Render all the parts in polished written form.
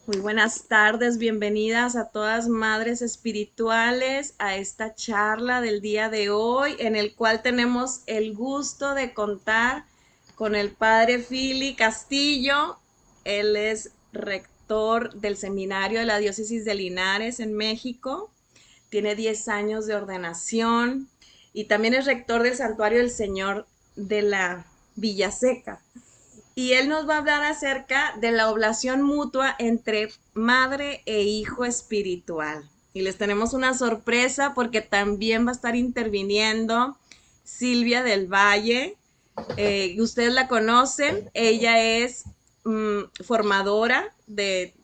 Muy buenas tardes, bienvenidas a todas madres espirituales a esta charla del día de hoy, en el cual tenemos el gusto de contar con el padre Fili Castillo. Él es rector del seminario de la diócesis de Linares en México, tiene 10 años de ordenación y también es rector del Santuario del Señor de la Villaseca, y él nos va a hablar acerca de la oblación mutua entre madre e hijo espiritual. Y les tenemos una sorpresa porque también va a estar interviniendo Silvia del Valle. Ustedes la conocen, ella es formadora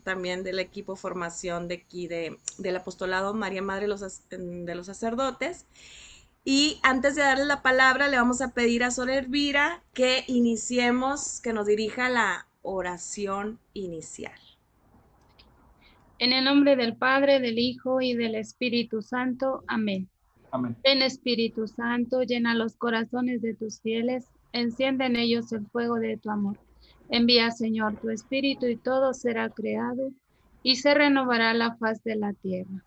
también del equipo formación de aquí del apostolado María Madre de los Sacerdotes. Y antes de darle la palabra, le vamos a pedir a Sor Elvira que iniciemos, que nos dirija la oración inicial. En el nombre del Padre, del Hijo y del Espíritu Santo. Amén. Amén. Ven, Espíritu Santo, llena los corazones de tus fieles, enciende en ellos el fuego de tu amor. Envía, Señor, tu Espíritu y todo será creado y se renovará la faz de la tierra.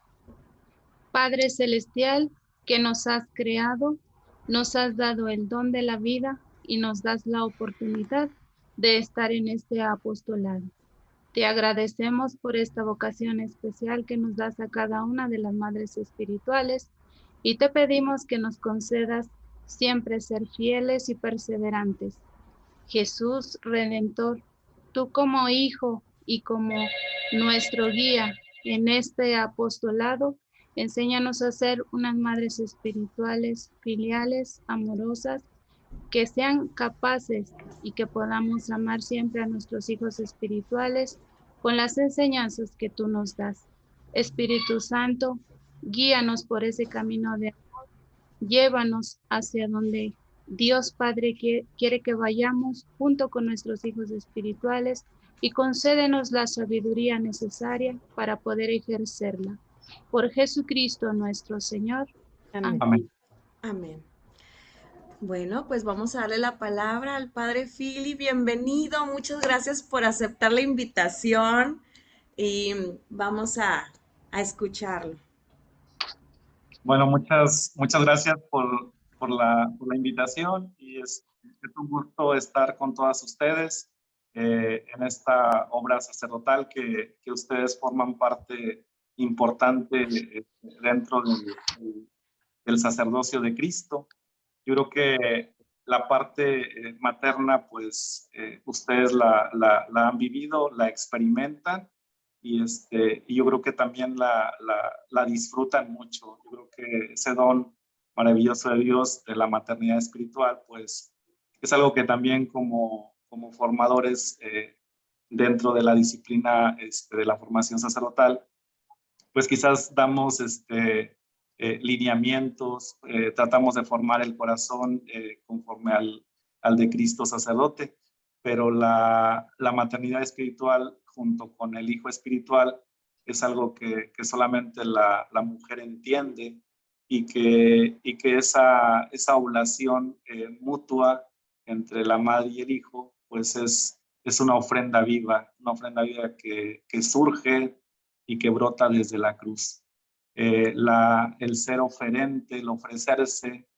Padre Celestial, que nos has creado, nos has dado el don de la vida y nos das la oportunidad de estar en este apostolado. Te agradecemos por esta vocación especial que nos das a cada una de las madres espirituales y te pedimos que nos concedas siempre ser fieles y perseverantes. Jesús Redentor, tú como Hijo y como nuestro guía en este apostolado, enséñanos a ser unas madres espirituales, filiales, amorosas, que sean capaces y que podamos amar siempre a nuestros hijos espirituales con las enseñanzas que tú nos das. Espíritu Santo, guíanos por ese camino de amor, llévanos hacia donde Dios Padre quiere que vayamos junto con nuestros hijos espirituales y concédenos la sabiduría necesaria para poder ejercerla. Por Jesucristo nuestro Señor. Amén. Amén. Amén. Bueno, pues vamos a darle la palabra al padre Fili. Bienvenido, muchas gracias por aceptar la invitación y vamos a escucharlo. Bueno, muchas gracias por la invitación y es un gusto estar con todas ustedes en esta obra sacerdotal que ustedes forman parte importante dentro del sacerdocio de Cristo. Yo creo que la parte materna, pues ustedes la han vivido, la experimentan y yo creo que también la disfrutan mucho. Yo creo que ese don maravilloso de Dios de la maternidad espiritual, pues es algo que también como formadores dentro de la disciplina de la formación sacerdotal, pues quizás damos lineamientos, tratamos de formar el corazón conforme al de Cristo sacerdote, pero la maternidad espiritual junto con el hijo espiritual es algo que solamente la mujer entiende y que esa oblación mutua entre la madre y el hijo, pues es una ofrenda viva que surge y que brota desde la cruz. El ser oferente, el ofrecerse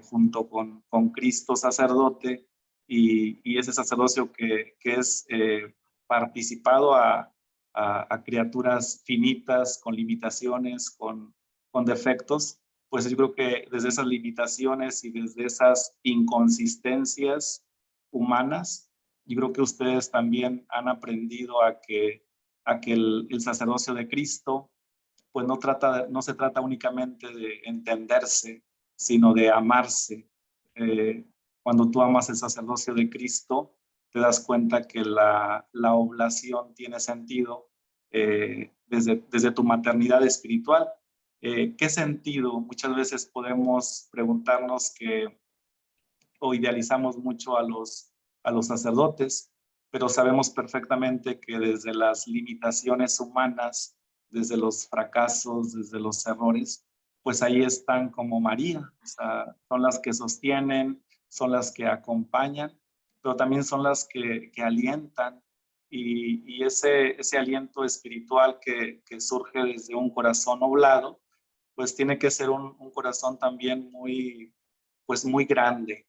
junto con Cristo sacerdote y ese sacerdocio que es participado a criaturas finitas, con limitaciones, con defectos, pues yo creo que desde esas limitaciones y desde esas inconsistencias humanas, yo creo que ustedes también han aprendido a que el sacerdocio de Cristo pues no se trata únicamente de entenderse, sino de amarse. Eh, Cuando tú amas el sacerdocio de Cristo, te das cuenta que la oblación tiene sentido desde tu maternidad espiritual. ¿Qué sentido? Muchas veces podemos preguntarnos o idealizamos mucho a los sacerdotes, pero sabemos perfectamente que desde las limitaciones humanas, desde los fracasos, desde los errores, pues ahí están como María, o sea, son las que sostienen, son las que acompañan, pero también son las que alientan, y ese aliento espiritual que surge desde un corazón oblado, pues tiene que ser un corazón también pues muy grande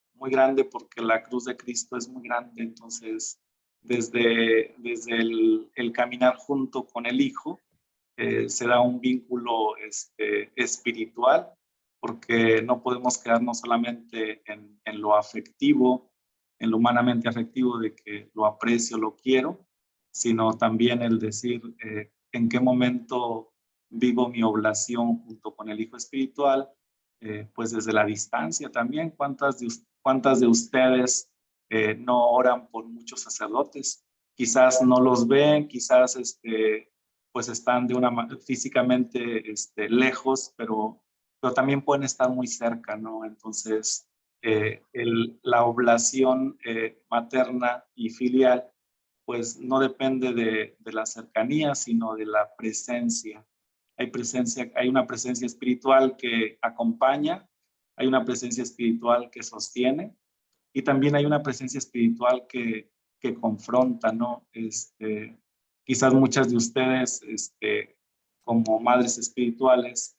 porque la cruz de Cristo es muy grande. Entonces, desde el caminar junto con el Hijo, se da un vínculo espiritual, porque no podemos quedarnos solamente en lo afectivo, en lo humanamente afectivo de que lo aprecio, lo quiero, sino también el decir en qué momento vivo mi oblación junto con el Hijo espiritual, pues desde la distancia también. ¿Cuántas de ustedes no oran por muchos sacerdotes? Quizás no los ven, quizás pues están físicamente lejos, pero también pueden estar muy cerca, ¿no? Entonces, la oblación materna y filial, pues no depende de la cercanía, sino de la presencia. Hay una presencia espiritual que acompaña, hay una presencia espiritual que sostiene, y también hay una presencia espiritual que confronta, ¿no? Quizás muchas de ustedes, como madres espirituales,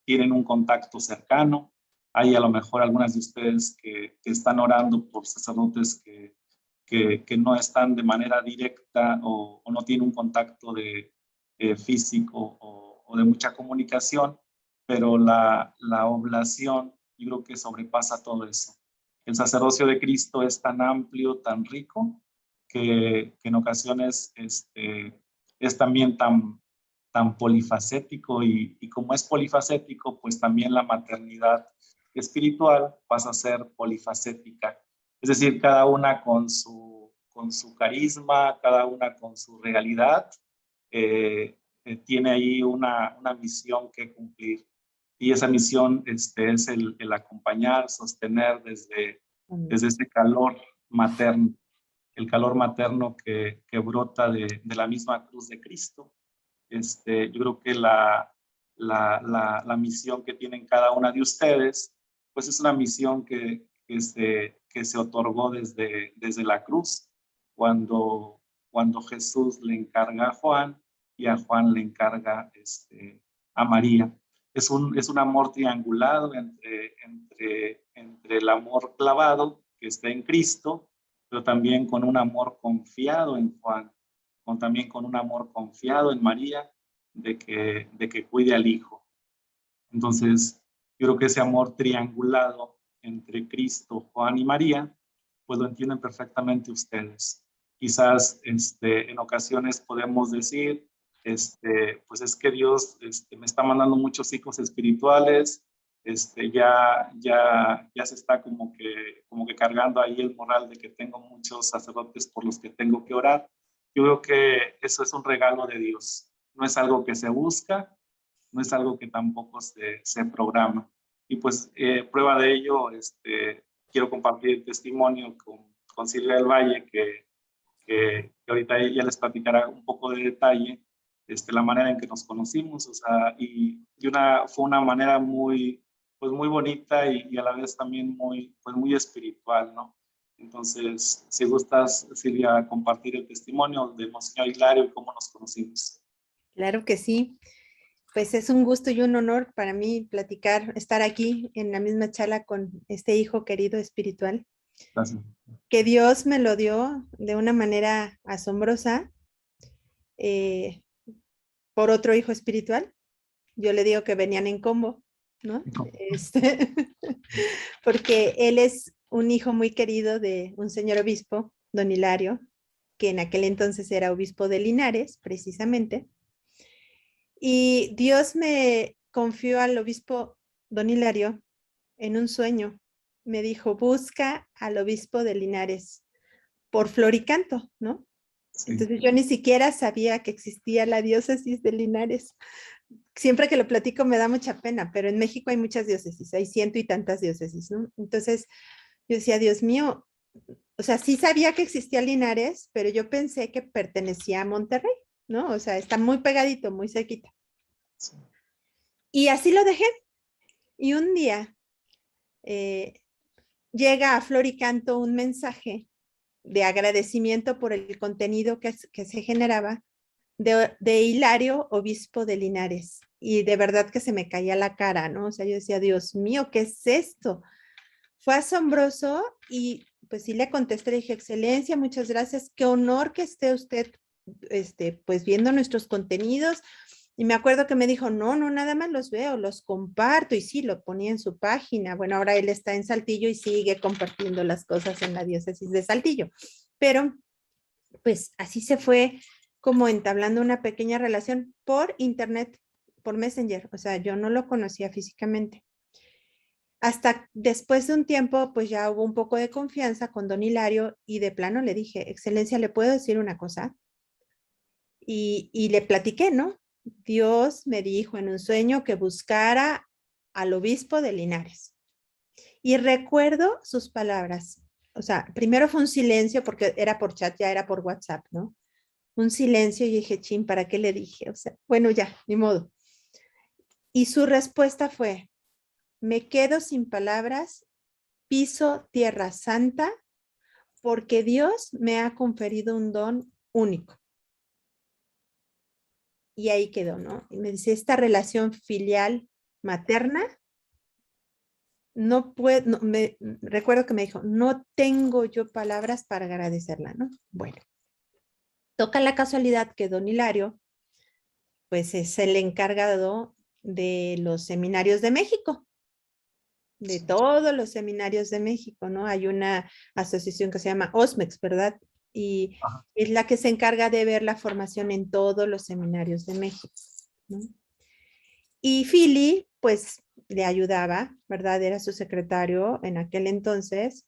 tienen un contacto cercano. Hay a lo mejor algunas de ustedes que están orando por sacerdotes que no están de manera directa o no tienen un contacto físico o de mucha comunicación, pero la oblación yo creo que sobrepasa todo eso. El sacerdocio de Cristo es tan amplio, tan rico, que en ocasiones es también tan polifacético, y como es polifacético, pues también la maternidad espiritual pasa a ser polifacética. Es decir, cada una con su carisma, cada una con su realidad, tiene ahí una misión que cumplir. Y esa misión es el acompañar, sostener desde ese calor materno, el calor materno que brota de la misma cruz de Cristo. Yo creo que la misión que tienen cada una de ustedes, pues es una misión que se otorgó desde la cruz, cuando Jesús le encarga a Juan y a Juan le encarga a María. Es un amor triangulado entre el amor clavado que está en Cristo, pero también con un amor confiado en Juan, también con un amor confiado en María, de que cuide al Hijo. Entonces, yo creo que ese amor triangulado entre Cristo, Juan y María, pues lo entienden perfectamente ustedes. Quizás en ocasiones podemos decir, pues es que Dios me está mandando muchos hijos espirituales, ya se está como que cargando ahí el moral de que tengo muchos sacerdotes por los que tengo que orar. Yo creo que eso es un regalo de Dios. No es algo que se busca, no es algo que tampoco se programa. Y pues prueba de ello, quiero compartir el testimonio con Silvia del Valle, que ahorita ella les platicará un poco de detalle la manera en que nos conocimos, o sea, fue una manera pues muy bonita y a la vez también pues muy espiritual, ¿no? Entonces, si gustas, Silvia, compartir el testimonio de Monseñor Hilario y cómo nos conocimos. Claro que sí. Pues es un gusto y un honor para mí estar aquí en la misma charla con este hijo querido espiritual. Gracias. Que Dios me lo dio de una manera asombrosa por otro hijo espiritual. Yo le digo que venían en combo, ¿no? Porque él es un hijo muy querido de un señor obispo, don Hilario, que en aquel entonces era obispo de Linares, precisamente. Y Dios me confió al obispo don Hilario en un sueño. Me dijo, busca al obispo de Linares por flor y canto, ¿no? Sí. Entonces yo ni siquiera sabía que existía la diócesis de Linares. Siempre que lo platico me da mucha pena, pero en México hay muchas diócesis, hay 100 y tantas diócesis, ¿no? Entonces yo decía, Dios mío, o sea, sí sabía que existía Linares, pero yo pensé que pertenecía a Monterrey, ¿no? O sea, está muy pegadito, muy cerquita. Sí. Y así lo dejé. Y un día llega a Flor y Canto un mensaje de agradecimiento por el contenido que se generaba de Hilario, obispo de Linares. Y de verdad que se me caía la cara, ¿no? O sea, yo decía, Dios mío, ¿qué es esto? Fue asombroso y pues sí le contesté, le dije, excelencia, muchas gracias, qué honor que esté usted, pues viendo nuestros contenidos. Y me acuerdo que me dijo, no, nada más los veo, los comparto, y sí, lo ponía en su página. Bueno, ahora él está en Saltillo y sigue compartiendo las cosas en la diócesis de Saltillo. Pero pues así se fue como entablando una pequeña relación por internet, por Messenger. O sea, yo no lo conocía físicamente. Hasta después de un tiempo, pues ya hubo un poco de confianza con don Hilario y de plano le dije, excelencia, ¿le puedo decir una cosa? Y le platiqué, ¿no? Dios me dijo en un sueño que buscara al obispo de Linares. Y recuerdo sus palabras. O sea, primero fue un silencio porque era por chat, ya era por WhatsApp, ¿no? Un silencio y dije, chin, ¿para qué le dije? O sea, bueno, ya, ni modo. Y su respuesta fue, me quedo sin palabras, piso tierra santa, porque Dios me ha conferido un don único. Y ahí quedó, ¿no? Y me dice, esta relación filial materna, no puedo, no, recuerdo que me dijo, no tengo yo palabras para agradecerla, ¿no? Bueno, toca la casualidad que don Hilario, pues es el encargado de los seminarios de México, de todos los seminarios de México, ¿no? Hay una asociación que se llama OSMEX, ¿verdad? Y Ajá. es la que se encarga de ver la formación en todos los seminarios de México, ¿no? Y Philly, pues, le ayudaba, ¿verdad? Era su secretario en aquel entonces,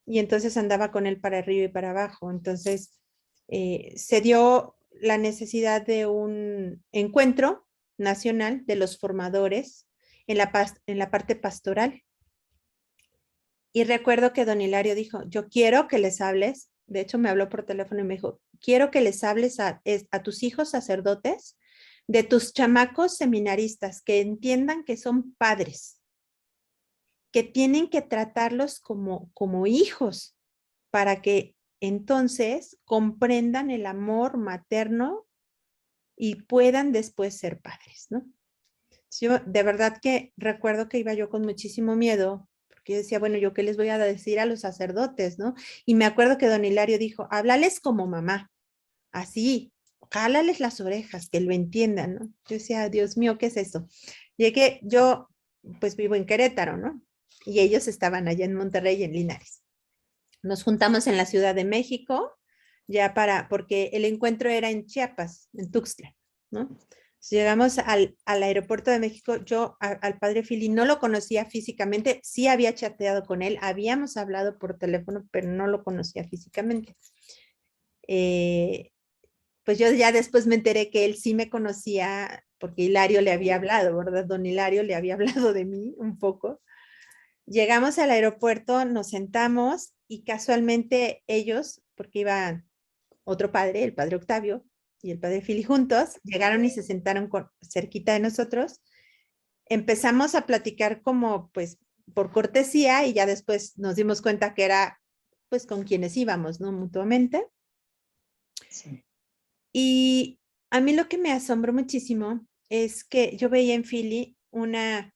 y entonces andaba con él para arriba y para abajo. Entonces, se dio la necesidad de un encuentro nacional de los formadores en la parte pastoral. Y recuerdo que don Hilario dijo, yo quiero que les hables, de hecho me habló por teléfono y me dijo, quiero que les hables a tus hijos sacerdotes, de tus chamacos seminaristas, que entiendan que son padres, que tienen que tratarlos como hijos, para que entonces comprendan el amor materno y puedan después ser padres, ¿no? Yo de verdad que recuerdo que iba yo con muchísimo miedo, porque yo decía, bueno, ¿yo qué les voy a decir a los sacerdotes, no? Y me acuerdo que don Hilario dijo, háblales como mamá, así, jálales las orejas, que lo entiendan, ¿no? Yo decía, Dios mío, ¿qué es eso? Llegué, yo pues vivo en Querétaro, ¿no? Y ellos estaban allá en Monterrey, en Linares. Nos juntamos en la Ciudad de México, porque el encuentro era en Chiapas, en Tuxtla, ¿no? Llegamos al aeropuerto de México, yo al padre Fili no lo conocía físicamente, sí había chateado con él, habíamos hablado por teléfono, pero no lo conocía físicamente. Pues yo ya después me enteré que él sí me conocía, porque Hilario le había hablado, ¿verdad? Don Hilario le había hablado de mí un poco. Llegamos al aeropuerto, nos sentamos y casualmente ellos, porque iba otro padre, el padre Octavio y el padre Fili juntos, llegaron y se sentaron cerquita de nosotros. Empezamos a platicar como pues por cortesía y ya después nos dimos cuenta que era pues con quienes íbamos, ¿no? Mutuamente. Sí. Y a mí lo que me asombró muchísimo es que yo veía en Philly una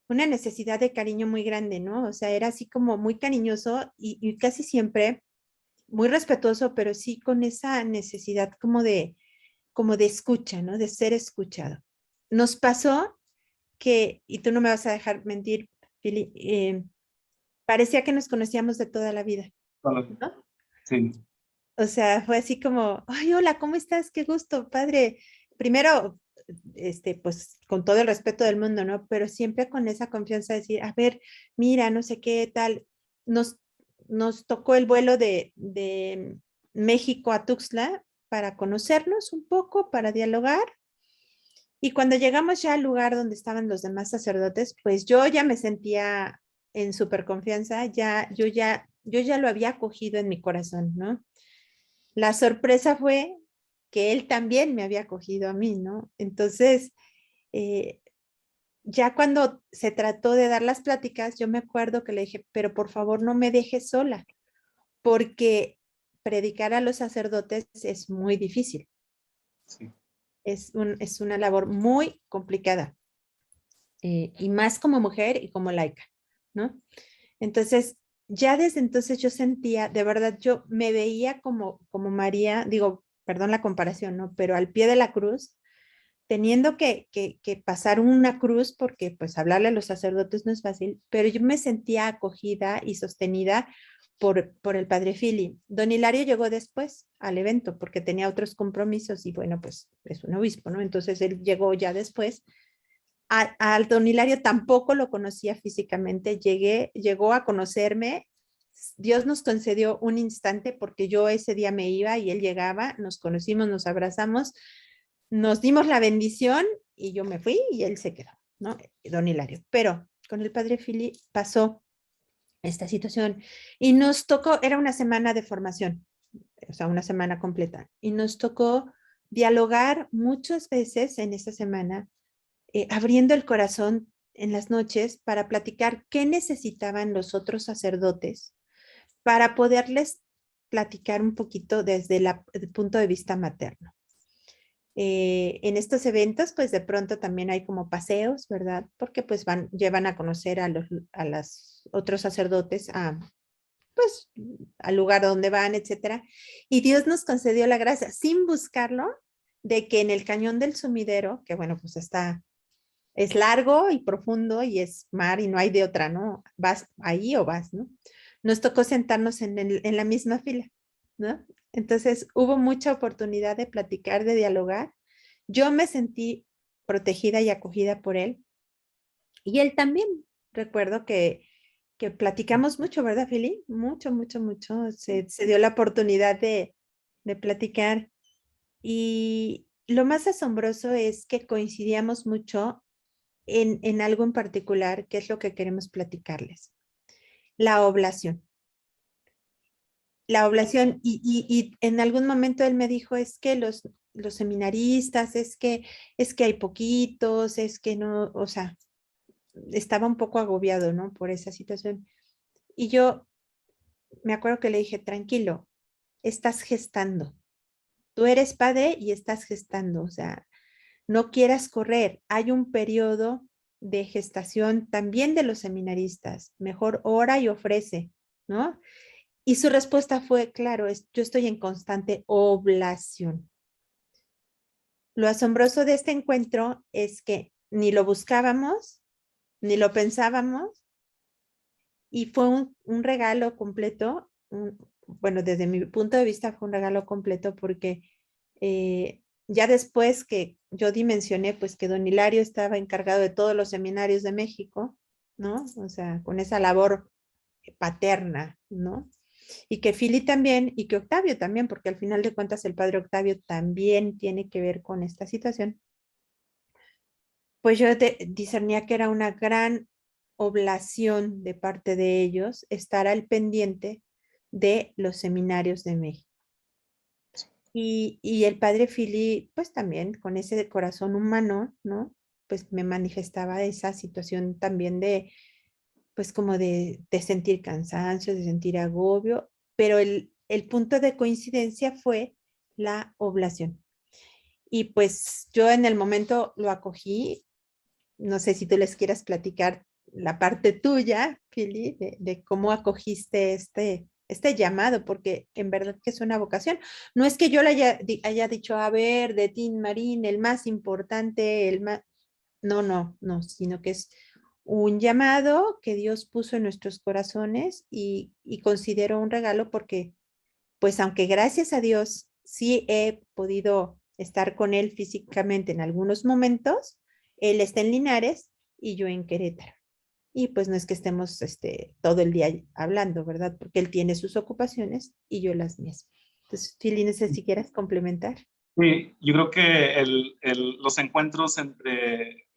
necesidad de cariño muy grande, ¿no? O sea, era así como muy cariñoso y casi siempre muy respetuoso, pero sí con esa necesidad como de escucha, ¿no? De ser escuchado. Nos pasó que, y tú no me vas a dejar mentir, Philly, parecía que nos conocíamos de toda la vida, ¿no? Sí. O sea, fue así como, ay, hola, ¿cómo estás? Qué gusto, padre. Primero, pues con todo el respeto del mundo, ¿no? Pero siempre con esa confianza de decir, a ver, mira, no sé qué tal. Nos, nos tocó el vuelo de México a Tuxtla para conocernos un poco, para dialogar. Y cuando llegamos ya al lugar donde estaban los demás sacerdotes, pues yo ya me sentía en súper confianza, yo ya lo había acogido en mi corazón, ¿no? La sorpresa fue que él también me había acogido a mí, ¿no? Entonces, eh, ya cuando se trató de dar las pláticas, yo me acuerdo que le dije, pero por favor no me dejes sola, porque predicar a los sacerdotes es muy difícil. Sí. Es una labor muy complicada. Y más como mujer y como laica, ¿no? Entonces, ya desde entonces yo sentía, de verdad, yo me veía como María, digo, perdón la comparación, ¿no? Pero al pie de la cruz, teniendo que pasar una cruz, porque pues hablarle a los sacerdotes no es fácil, pero yo me sentía acogida y sostenida por el padre Fili. Don Hilario llegó después al evento porque tenía otros compromisos y bueno, pues es un obispo, ¿no? Entonces él llegó ya después. Al don Hilario tampoco lo conocía físicamente, llegó a conocerme. Dios nos concedió un instante porque yo ese día me iba y él llegaba, nos conocimos, nos abrazamos, nos dimos la bendición y yo me fui y él se quedó, ¿no? Don Hilario. Pero con el padre Fili pasó esta situación y nos tocó, era una semana de formación, o sea, una semana completa, y nos tocó dialogar muchas veces en esa semana, abriendo el corazón en las noches para platicar qué necesitaban los otros sacerdotes para poderles platicar un poquito desde el punto de vista materno. En estos eventos, pues de pronto también hay como paseos, ¿verdad? Porque pues llevan a conocer a los otros sacerdotes pues al lugar donde van, etcétera. Y Dios nos concedió la gracia, sin buscarlo, de que en el cañón del Sumidero, que bueno, pues es largo y profundo y es mar y no hay de otra, ¿no? Vas ahí o vas, ¿no? Nos tocó sentarnos en la misma fila, ¿no? Entonces hubo mucha oportunidad de platicar, de dialogar. Yo me sentí protegida y acogida por él. Y él también, recuerdo que platicamos mucho, ¿verdad, Fili? Mucho, mucho, mucho. Se dio la oportunidad de platicar. Y lo más asombroso es que coincidíamos mucho en algo en particular, que es lo que queremos platicarles. La oblación. La oblación, y en algún momento él me dijo, es que los seminaristas, es que hay poquitos, es que no, o sea, estaba un poco agobiado, ¿no? Por esa situación. Y yo me acuerdo que le dije, tranquilo, estás gestando. Tú eres padre y estás gestando, o sea, no quieras correr. Hay un periodo de gestación también de los seminaristas. Mejor ora y ofrece, ¿no? Y su respuesta fue, claro, yo estoy en constante oblación. Lo asombroso de este encuentro es que ni lo buscábamos, ni lo pensábamos, y fue un regalo completo. Bueno, desde mi punto de vista fue un regalo completo porque ya después que yo dimensioné, pues que don Hilario estaba encargado de todos los seminarios de México, ¿no? O sea, con esa labor paterna, ¿no? Y que Fili también, y que Octavio también, porque al final de cuentas el padre Octavio también tiene que ver con esta situación. Pues yo discernía que era una gran oblación de parte de ellos estar al pendiente de los seminarios de México. Y el padre Fili, pues también con ese corazón humano, ¿no? Pues me manifestaba esa situación también pues como de sentir cansancio, de sentir agobio, pero el punto de coincidencia fue la oblación. Y pues yo en el momento lo acogí. No sé si tú les quieras platicar la parte tuya, Pili, de cómo acogiste este llamado, porque en verdad que es una vocación. No es que yo le haya dicho, a ver, de Tin Marín, el más importante, no, sino que es un llamado que Dios puso en nuestros corazones y considero un regalo porque, pues aunque gracias a Dios sí he podido estar con él físicamente en algunos momentos, él está en Linares y yo en Querétaro. Y pues no es que estemos todo el día hablando, ¿verdad? Porque él tiene sus ocupaciones y yo las mías. Entonces, Fili, no sé si quieras complementar. Sí, yo creo que los encuentros entre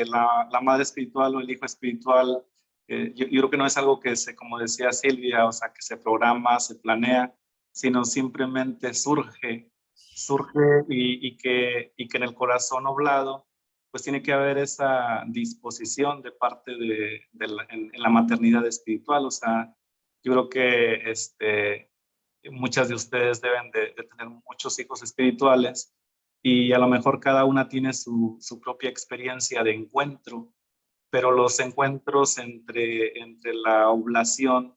la madre espiritual o el hijo espiritual, yo creo que no es algo que como decía Silvia, o sea, que se programa, se planea, sino simplemente surge y que en el corazón oblado, pues tiene que haber esa disposición de parte en la maternidad espiritual, o sea, yo creo que muchas de ustedes deben de tener muchos hijos espirituales y a lo mejor cada una tiene su propia experiencia de encuentro, pero los encuentros entre la oblación,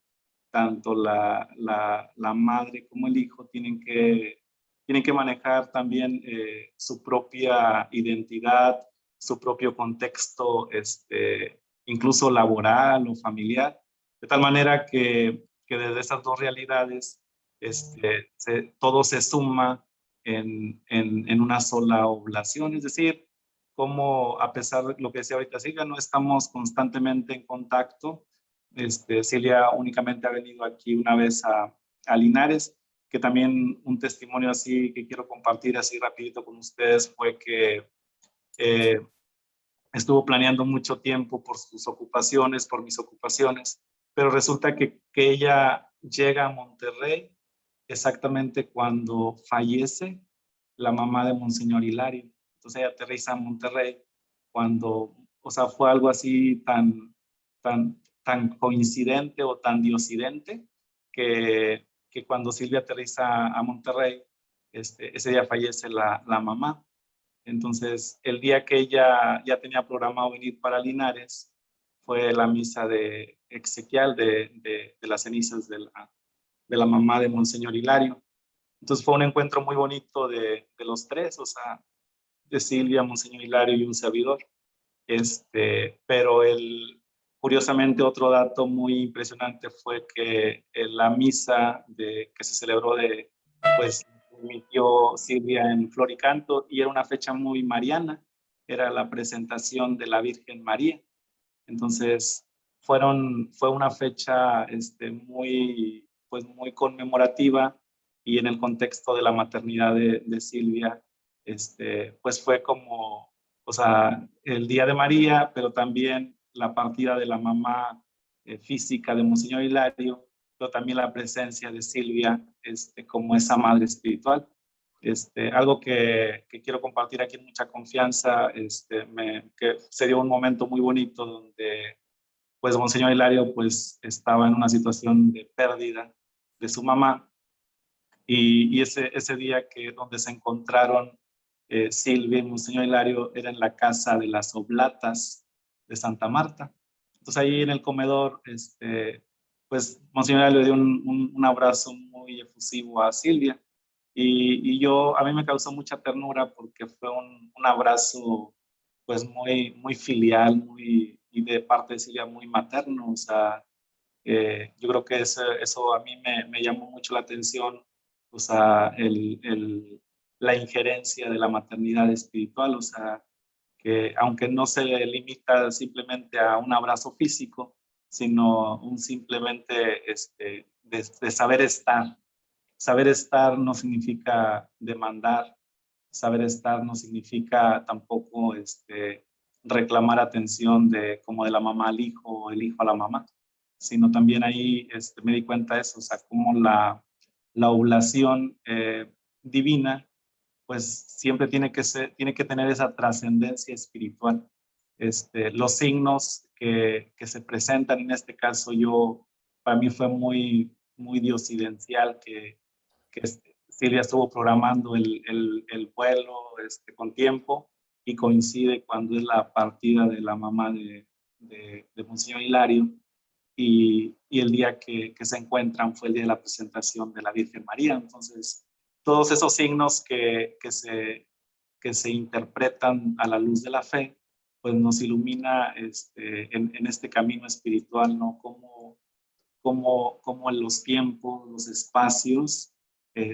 tanto la madre como el hijo tienen que manejar también su propia identidad, su propio contexto, incluso laboral o familiar, de tal manera que desde esas dos realidades todo se suma en una sola oblación, es decir, como a pesar de lo que decía ahorita Silvia, no estamos constantemente en contacto. Silvia únicamente ha venido aquí una vez a Linares, que también un testimonio así que quiero compartir así rapidito con ustedes fue que estuvo planeando mucho tiempo por sus ocupaciones, por mis ocupaciones, pero resulta que ella llega a Monterrey exactamente cuando fallece la mamá de Monseñor Hilario. Entonces ella aterriza en Monterrey cuando, o sea, fue algo así tan coincidente o tan diosidente que cuando Silvia aterriza a Monterrey, ese día fallece la mamá. Entonces, el día que ella ya tenía programado venir para Linares, fue la misa de exequial de las cenizas de la mamá de Monseñor Hilario. Entonces fue un encuentro muy bonito de los tres, o sea, de Silvia, Monseñor Hilario y un servidor. Pero curiosamente, otro dato muy impresionante fue que en la misa que se celebró pues, emitió Silvia en Floricanto y era una fecha muy mariana, era la presentación de la Virgen María. Entonces, fue una fecha pues, muy conmemorativa y en el contexto de la maternidad de Silvia, pues fue como, o sea, el Día de María, pero también la partida de la mamá física de Monseñor Hilario, pero también la presencia de Silvia como esa madre espiritual. Algo que quiero compartir aquí en mucha confianza, que sería un momento muy bonito donde pues Monseñor Hilario pues estaba en una situación de pérdida de su mamá y ese día donde se encontraron Silvia y Monseñor Hilario era en la casa de las Oblatas de Santa Marta. Entonces ahí en el comedor, pues Monseñor Hilario le dio un abrazo muy efusivo a Silvia y a mí me causó mucha ternura porque fue un abrazo pues muy filial, y de parte de Silvia muy materno, o sea, yo creo que eso a mí me llamó mucho la atención, o sea, la injerencia de la maternidad espiritual, o sea, que aunque no se limita simplemente a un abrazo físico, sino simplemente de saber estar. Saber estar no significa demandar, saber estar no significa tampoco reclamar atención como de la mamá al hijo o el hijo a la mamá, sino también ahí me di cuenta de eso, o sea, como la oblación divina, pues siempre tiene que tener esa trascendencia espiritual. Los signos que se presentan en este caso, para mí fue muy diosidencial que Silvia estuvo programando el vuelo con tiempo y coincide cuando es la partida de la mamá de Monseñor Hilario y el día que se encuentran fue el día de la presentación de la Virgen María. Entonces, todos esos signos que se interpretan a la luz de la fe, pues nos ilumina en este camino espiritual, ¿no? Como en los tiempos, los espacios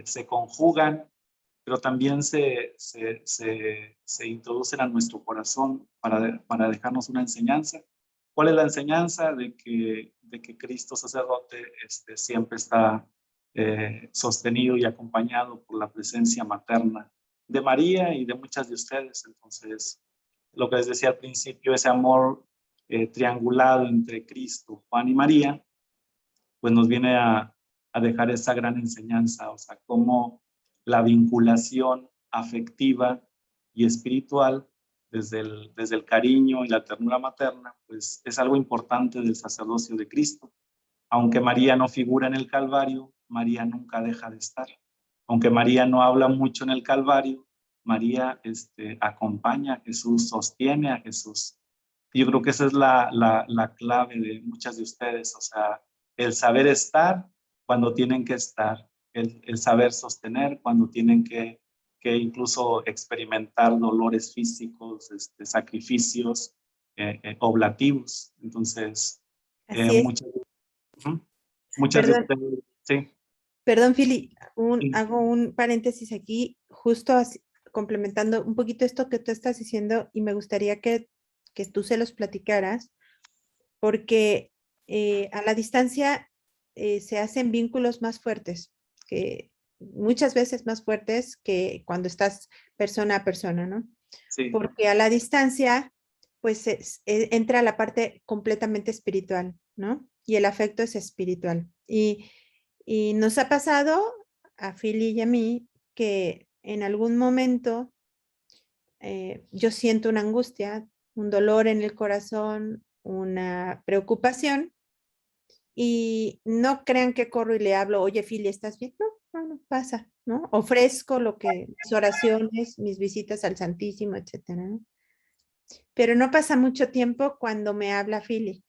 se conjugan, pero también se introducen a nuestro corazón para dejarnos una enseñanza. ¿Cuál es la enseñanza? De que Cristo sacerdote siempre está sostenido y acompañado por la presencia materna de María y de muchas de ustedes. Entonces, lo que les decía al principio, ese amor triangulado entre Cristo, Juan y María, pues nos viene a dejar esa gran enseñanza, o sea, cómo la vinculación afectiva y espiritual desde el cariño y la ternura materna, pues es algo importante del sacerdocio de Cristo. Aunque María no figura en el Calvario, María nunca deja de estar. Aunque María no habla mucho en el Calvario, María acompaña a Jesús, sostiene a Jesús. Yo creo que esa es la clave de muchas de ustedes, o sea, el saber estar cuando tienen que estar, el saber sostener cuando tienen que incluso experimentar dolores físicos, sacrificios oblativos. Entonces, Así es. muchas de Perdón, ustedes, sí. perdón, Fili, Sí. hago un paréntesis aquí, justo complementando un poquito esto que tú estás diciendo y me gustaría que tú se los platicaras, porque a la distancia se hacen vínculos más fuertes, que muchas veces más fuertes que cuando estás persona a persona, ¿no? Sí. Porque a la distancia, pues entra la parte completamente espiritual, ¿no? Y el afecto es espiritual. Y nos ha pasado a Philly y a mí que en algún momento yo siento una angustia, un dolor en el corazón, una preocupación y no crean que corro y le hablo, oye, Philly, ¿estás bien? No pasa, ¿no? Ofrezco mis oraciones, mis visitas al Santísimo, etcétera, ¿no? Pero no pasa mucho tiempo cuando me habla Philly,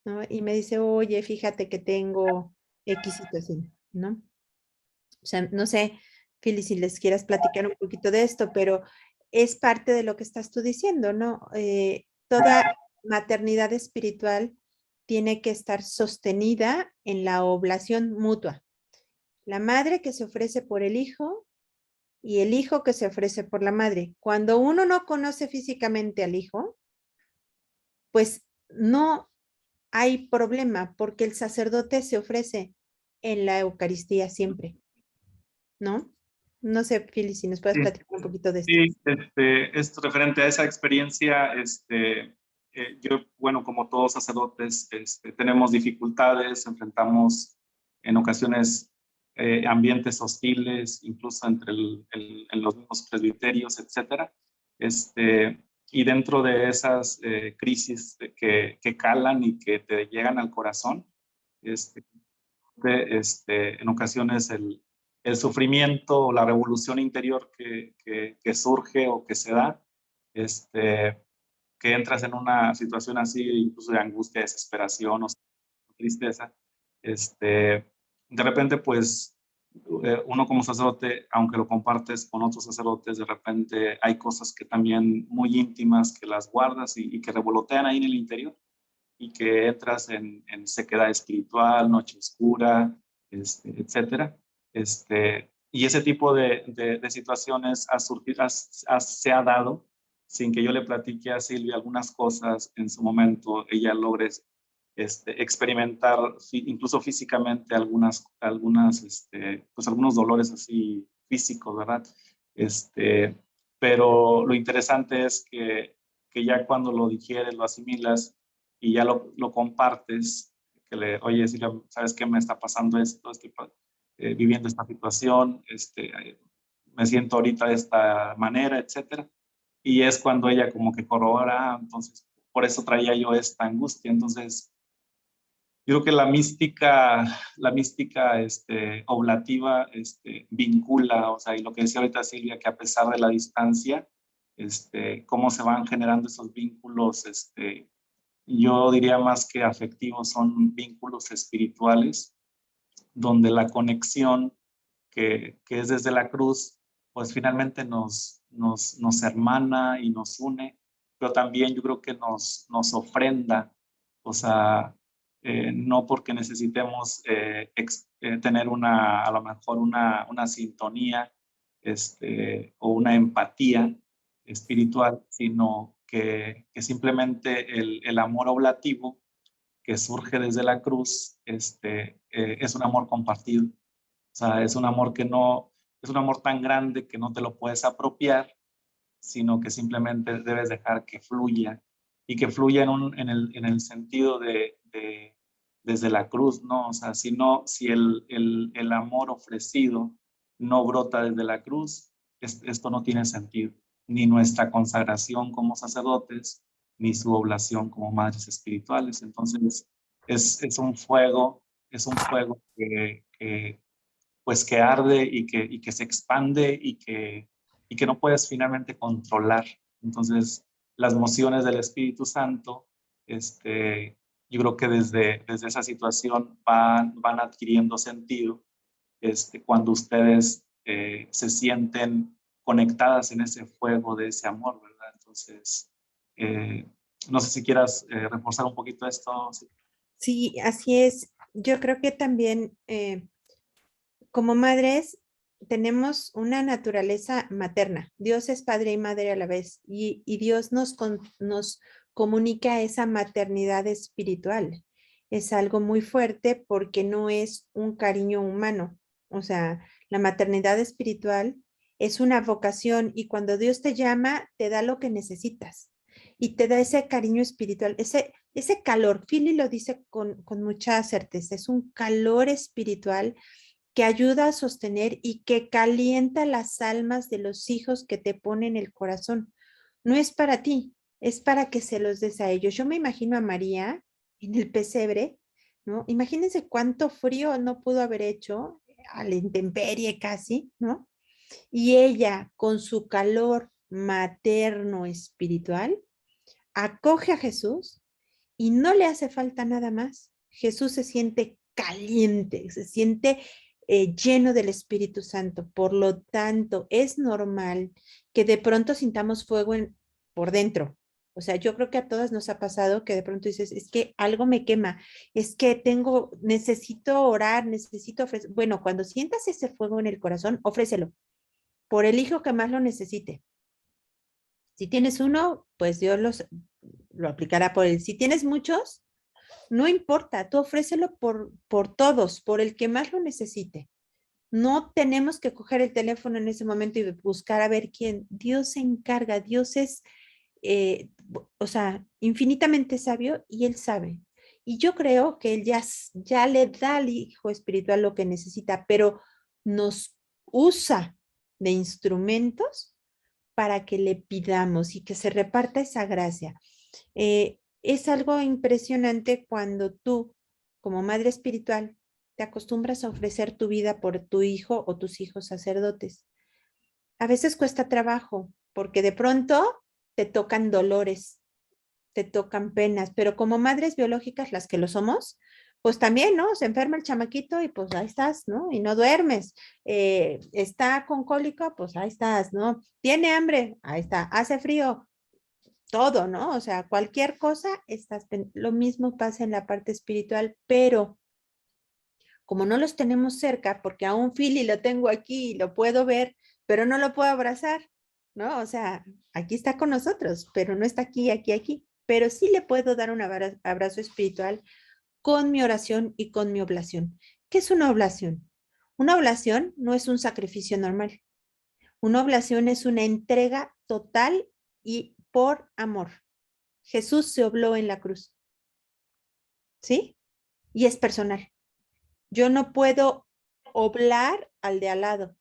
¿no? Y me dice, oye, fíjate que tengo X situación, ¿no? O sea, no sé, Philly, si les quieras platicar un poquito de esto, pero es parte de lo que estás tú diciendo, ¿no? Toda maternidad espiritual tiene que estar sostenida en la oblación mutua. La madre que se ofrece por el hijo y el hijo que se ofrece por la madre. Cuando uno no conoce físicamente al hijo, pues no hay problema porque el sacerdote se ofrece en la Eucaristía siempre, ¿no? No sé, Philly, si nos puedes Sí. platicar un poquito de esto. Sí, esto referente a esa experiencia, yo, bueno, como todos sacerdotes, tenemos dificultades, enfrentamos en ocasiones ambientes hostiles, incluso entre en los mismos presbiterios, etcétera. Y dentro de esas crisis que calan y que te llegan al corazón, en ocasiones el sufrimiento o la revolución interior que surge o que se da, que entras en una situación así, incluso de angustia, desesperación o tristeza, de repente pues uno como sacerdote, aunque lo compartes con otros sacerdotes, de repente hay cosas que también muy íntimas que las guardas y que revolotean ahí en el interior y que entras en sequedad espiritual, noche oscura, etcétera. Y ese tipo de situaciones se ha dado sin que yo le platique a Silvia algunas cosas en su momento, ella logre experimentar incluso físicamente pues algunos dolores así físicos, ¿verdad? Pero lo interesante es que ya cuando lo digieres, lo asimilas, y ya lo compartes, oye, Silvia, ¿sabes qué me está pasando esto? Estoy viviendo esta situación, me siento ahorita de esta manera, etcétera. Y es cuando ella como que corrobora, entonces, por eso traía yo esta angustia. Entonces, yo creo que la mística oblativa vincula, o sea, y lo que decía ahorita Silvia, que a pesar de la distancia, cómo se van generando esos vínculos, yo diría más que afectivos, son vínculos espirituales, donde la conexión que es desde la cruz, pues finalmente nos hermana y nos une, pero también yo creo que nos ofrenda, o sea, no porque necesitemos tener a lo mejor una sintonía o una empatía espiritual, sino que simplemente el amor oblativo que surge desde la cruz es un amor compartido. O sea, es un amor es un amor tan grande que no te lo puedes apropiar, sino que simplemente debes dejar que fluya y que fluya en el sentido desde la cruz, ¿no? O sea, si el amor ofrecido no brota desde la cruz, esto no tiene sentido, ni nuestra consagración como sacerdotes, ni su oblación como madres espirituales. Entonces, es un fuego pues que arde y que se expande y que no puedes finalmente controlar. Entonces, las mociones del Espíritu Santo, yo creo que desde esa situación van adquiriendo sentido cuando ustedes se sienten conectadas en ese fuego de ese amor, ¿verdad? Entonces, no sé si quieras reforzar un poquito esto. Sí, así es. Yo creo que también como madres tenemos una naturaleza materna. Dios es padre y madre a la vez y Dios nos comunica esa maternidad espiritual. Es algo muy fuerte porque no es un cariño humano. O sea, la maternidad espiritual es una vocación y cuando Dios te llama, te da lo que necesitas y te da ese cariño espiritual, ese calor. Philly lo dice con mucha certeza, es un calor espiritual que ayuda a sostener y que calienta las almas de los hijos que te pone en el corazón. No es para ti, es para que se los des a ellos. Yo me imagino a María en el pesebre, ¿no? Imagínense cuánto frío no pudo haber hecho a la intemperie casi, ¿no? Y ella, con su calor materno espiritual, acoge a Jesús y no le hace falta nada más. Jesús se siente caliente, se siente lleno del Espíritu Santo. Por lo tanto, es normal que de pronto sintamos fuego por dentro. O sea, yo creo que a todas nos ha pasado que de pronto dices, es que algo me quema, es que necesito orar, necesito ofrecer. Bueno, cuando sientas ese fuego en el corazón, ofrécelo por el hijo que más lo necesite. Si tienes uno, pues Dios lo aplicará por él. Si tienes muchos, no importa, tú ofrécelo por todos, por el que más lo necesite. No tenemos que coger el teléfono en ese momento y buscar a ver quién. Dios se encarga, Dios es, o sea, infinitamente sabio y Él sabe. Y yo creo que Él ya le da al Hijo Espiritual lo que necesita, pero nos usa de instrumentos para que le pidamos y que se reparta esa gracia. Es algo impresionante cuando tú, como madre espiritual, te acostumbras a ofrecer tu vida por tu hijo o tus hijos sacerdotes. A veces cuesta trabajo porque de pronto te tocan dolores, te tocan penas, pero como madres biológicas, las que lo somos, pues también, ¿no? Se enferma el chamaquito y pues ahí estás, ¿no? Y no duermes. Está con cólico, pues ahí estás, ¿no? Tiene hambre, ahí está. Hace frío, todo, ¿no? O sea, cualquier cosa, lo mismo pasa en la parte espiritual, pero como no los tenemos cerca, porque aún Philly lo tengo aquí y lo puedo ver, pero no lo puedo abrazar, ¿no? O sea, aquí está con nosotros, pero no está aquí, pero sí le puedo dar un abrazo espiritual con mi oración y con mi oblación. ¿Qué es una oblación? Una oblación no es un sacrificio normal. Una oblación es una entrega total y por amor. Jesús se obló en la cruz, ¿sí? Y es personal. Yo no puedo oblar al de al lado.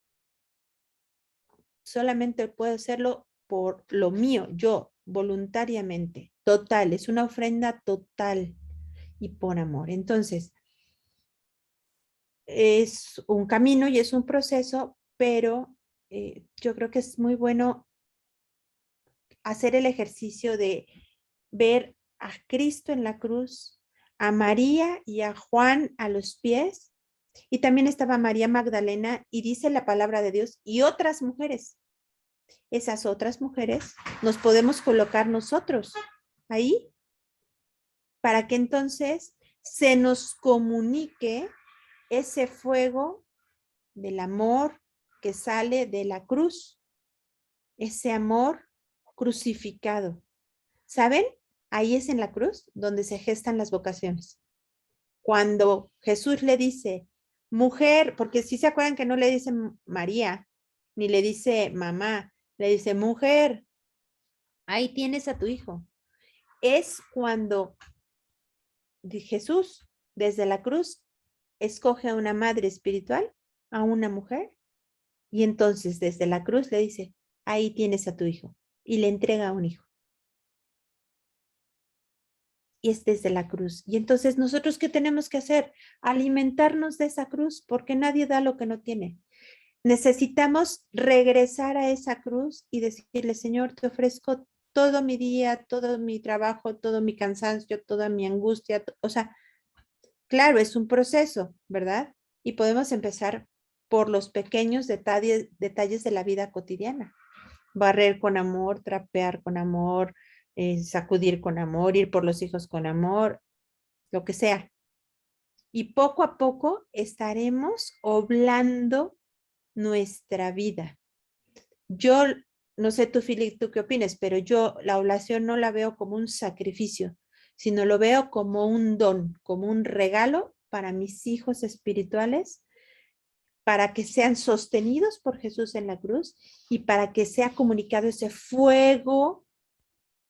Solamente puedo hacerlo por lo mío, yo, voluntariamente. Total, es una ofrenda total y por amor. Entonces, es un camino y es un proceso, pero yo creo que es muy bueno hacer el ejercicio de ver a Cristo en la cruz, a María y a Juan a los pies, y también estaba María Magdalena y dice la palabra de Dios y otras mujeres. Esas otras mujeres nos podemos colocar nosotros ahí para que entonces se nos comunique ese fuego del amor que sale de la cruz, ese amor crucificado. ¿Saben? Ahí es en la cruz donde se gestan las vocaciones. Cuando Jesús le dice, mujer, porque si se acuerdan que no le dice María, ni le dice mamá, le dice mujer, ahí tienes a tu hijo. Es cuando Jesús, desde la cruz, escoge a una madre espiritual, a una mujer, y entonces desde la cruz le dice, ahí tienes a tu hijo, y le entrega a un hijo. y es desde la cruz. Y entonces, ¿nosotros qué tenemos que hacer? Alimentarnos de esa cruz, porque nadie da lo que no tiene. Necesitamos regresar a esa cruz y decirle, Señor, te ofrezco todo mi día, todo mi trabajo, todo mi cansancio, toda mi angustia. O sea, claro, es un proceso, ¿verdad? Y podemos empezar por los pequeños detalles de la vida cotidiana. Barrer con amor, trapear con amor, sacudir con amor, ir por los hijos con amor, lo que sea. Y poco a poco estaremos oblando nuestra vida. Yo, no sé tú, Philip, tú qué opinas, pero yo la oblación no la veo como un sacrificio, sino lo veo como un don, como un regalo para mis hijos espirituales, para que sean sostenidos por Jesús en la cruz y para que sea comunicado ese fuego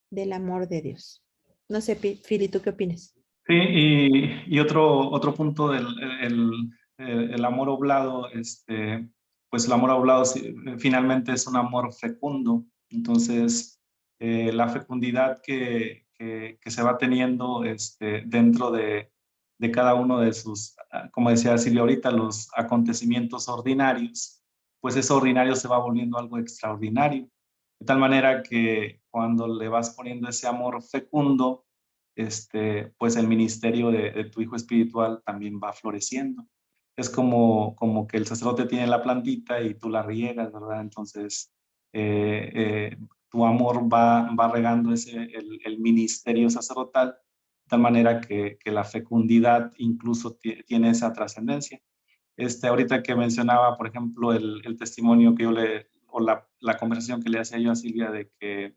del amor de Dios. No sé, Philip, ¿tú qué opinas? Sí, y otro punto del el amor oblado, pues el amor oblado finalmente es un amor fecundo. Entonces, la fecundidad que se va teniendo dentro de cada uno de sus, como decía Silvia ahorita, los acontecimientos ordinarios, pues eso ordinario se va volviendo algo extraordinario. De tal manera que cuando le vas poniendo ese amor fecundo, pues el ministerio de tu hijo espiritual también va floreciendo. Es como que el sacerdote tiene la plantita y tú la riegas, ¿verdad? Entonces, tu amor va regando el ministerio sacerdotal, de tal manera que la fecundidad incluso tiene esa trascendencia. Ahorita que mencionaba, por ejemplo, el testimonio que yo o la conversación que le hacía yo a Silvia de que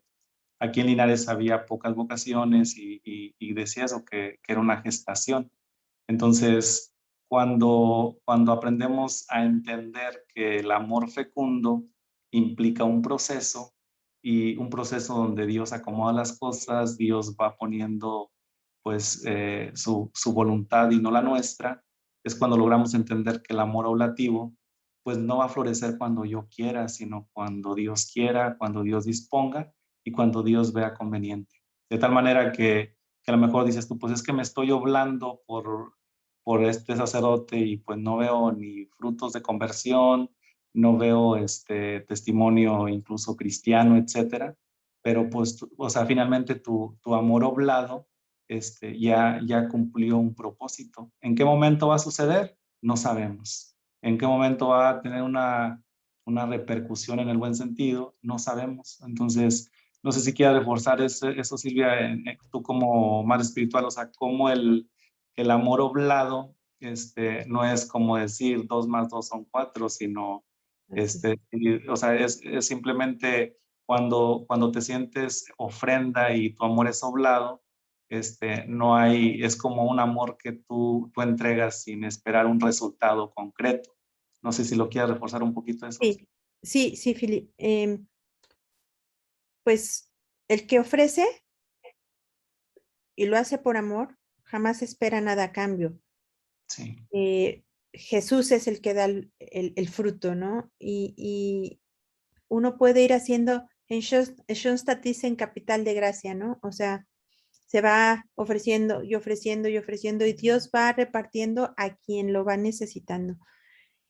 aquí en Linares había pocas vocaciones y decía eso, que era una gestación. Entonces, cuando aprendemos a entender que el amor fecundo implica un proceso y un proceso donde Dios acomoda las cosas, Dios va poniendo pues su voluntad y no la nuestra, es cuando logramos entender que el amor oblativo pues no va a florecer cuando yo quiera, sino cuando Dios quiera, cuando Dios disponga y cuando Dios vea conveniente. De tal manera que a lo mejor dices tú, pues es que me estoy oblando por este sacerdote y pues no veo ni frutos de conversión, no veo testimonio incluso cristiano, etcétera. Pero pues, o sea, finalmente tu amor oblado ya cumplió un propósito. ¿En qué momento va a suceder? No sabemos. ¿En qué momento va a tener una repercusión en el buen sentido? No sabemos. Entonces, no sé si quieres reforzar eso, Silvia, tú como madre espiritual, o sea, cómo el amor oblado no es como decir 2 más 2 son 4, sino, o sea, es simplemente cuando te sientes ofrenda y tu amor es oblado, no hay, es como un amor que tú entregas sin esperar un resultado concreto. No sé si lo quieres reforzar un poquito eso. Sí, Philip. Pues el que ofrece y lo hace por amor, jamás espera nada a cambio. Sí. Jesús es el que da el fruto, ¿no? Y uno puede ir haciendo, en Schoenstatt dicen capital de gracia, ¿no? O sea, se va ofreciendo y ofreciendo y ofreciendo y Dios va repartiendo a quien lo va necesitando.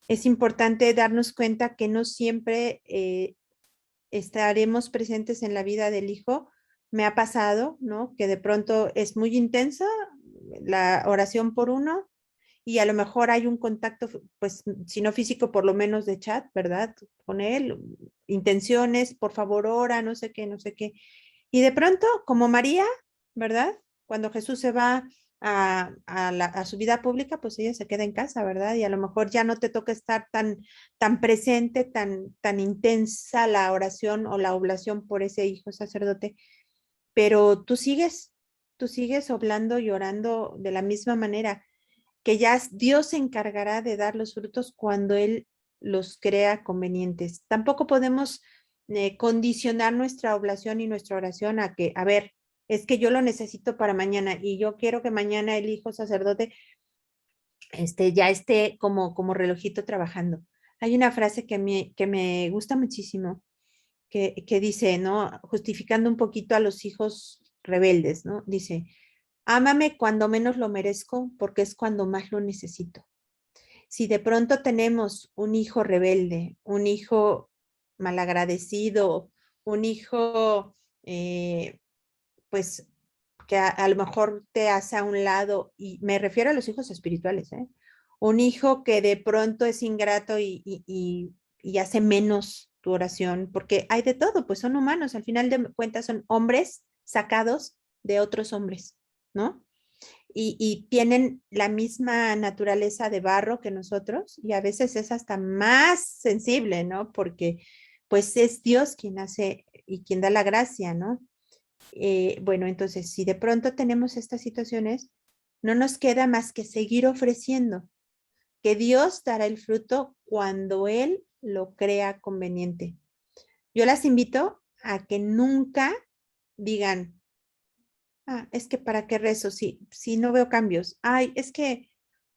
Es importante darnos cuenta que no siempre estaremos presentes en la vida del hijo. Me ha pasado, ¿no? Que de pronto es muy intensa la oración por uno y a lo mejor hay un contacto, pues, si no físico, por lo menos de chat, ¿verdad? Con él, intenciones, por favor, ora, no sé qué, no sé qué. Y de pronto, como María, ¿verdad? Cuando Jesús se va a su vida pública, pues ella se queda en casa, ¿verdad? Y a lo mejor ya no te toca estar tan presente, tan intensa la oración o la oblación por ese hijo sacerdote, pero tú sigues oblando y orando de la misma manera, que ya Dios se encargará de dar los frutos cuando Él los crea convenientes. Tampoco podemos condicionar nuestra oblación y nuestra oración a que, a ver, es que yo lo necesito para mañana y yo quiero que mañana el hijo sacerdote ya esté como relojito trabajando. Hay una frase que me gusta muchísimo que dice, ¿no? Justificando un poquito a los hijos rebeldes, ¿no? Dice, Ámame cuando menos lo merezco, porque es cuando más lo necesito. Si de pronto tenemos un hijo rebelde, un hijo malagradecido, un hijo, pues, que a lo mejor te hace a un lado, y me refiero a los hijos espirituales, ¿eh? Un hijo que de pronto es ingrato y hace menos tu oración, porque hay de todo, pues son humanos, al final de cuentas son hombres sacados de otros hombres, ¿no? Y tienen la misma naturaleza de barro que nosotros y a veces es hasta más sensible, ¿no? Porque pues es Dios quien hace y quien da la gracia, ¿no? Bueno, entonces si de pronto tenemos estas situaciones, no nos queda más que seguir ofreciendo, que Dios dará el fruto cuando Él lo crea conveniente. Yo las invito a que nunca digan, es que para qué rezo si no veo cambios. Ay, es que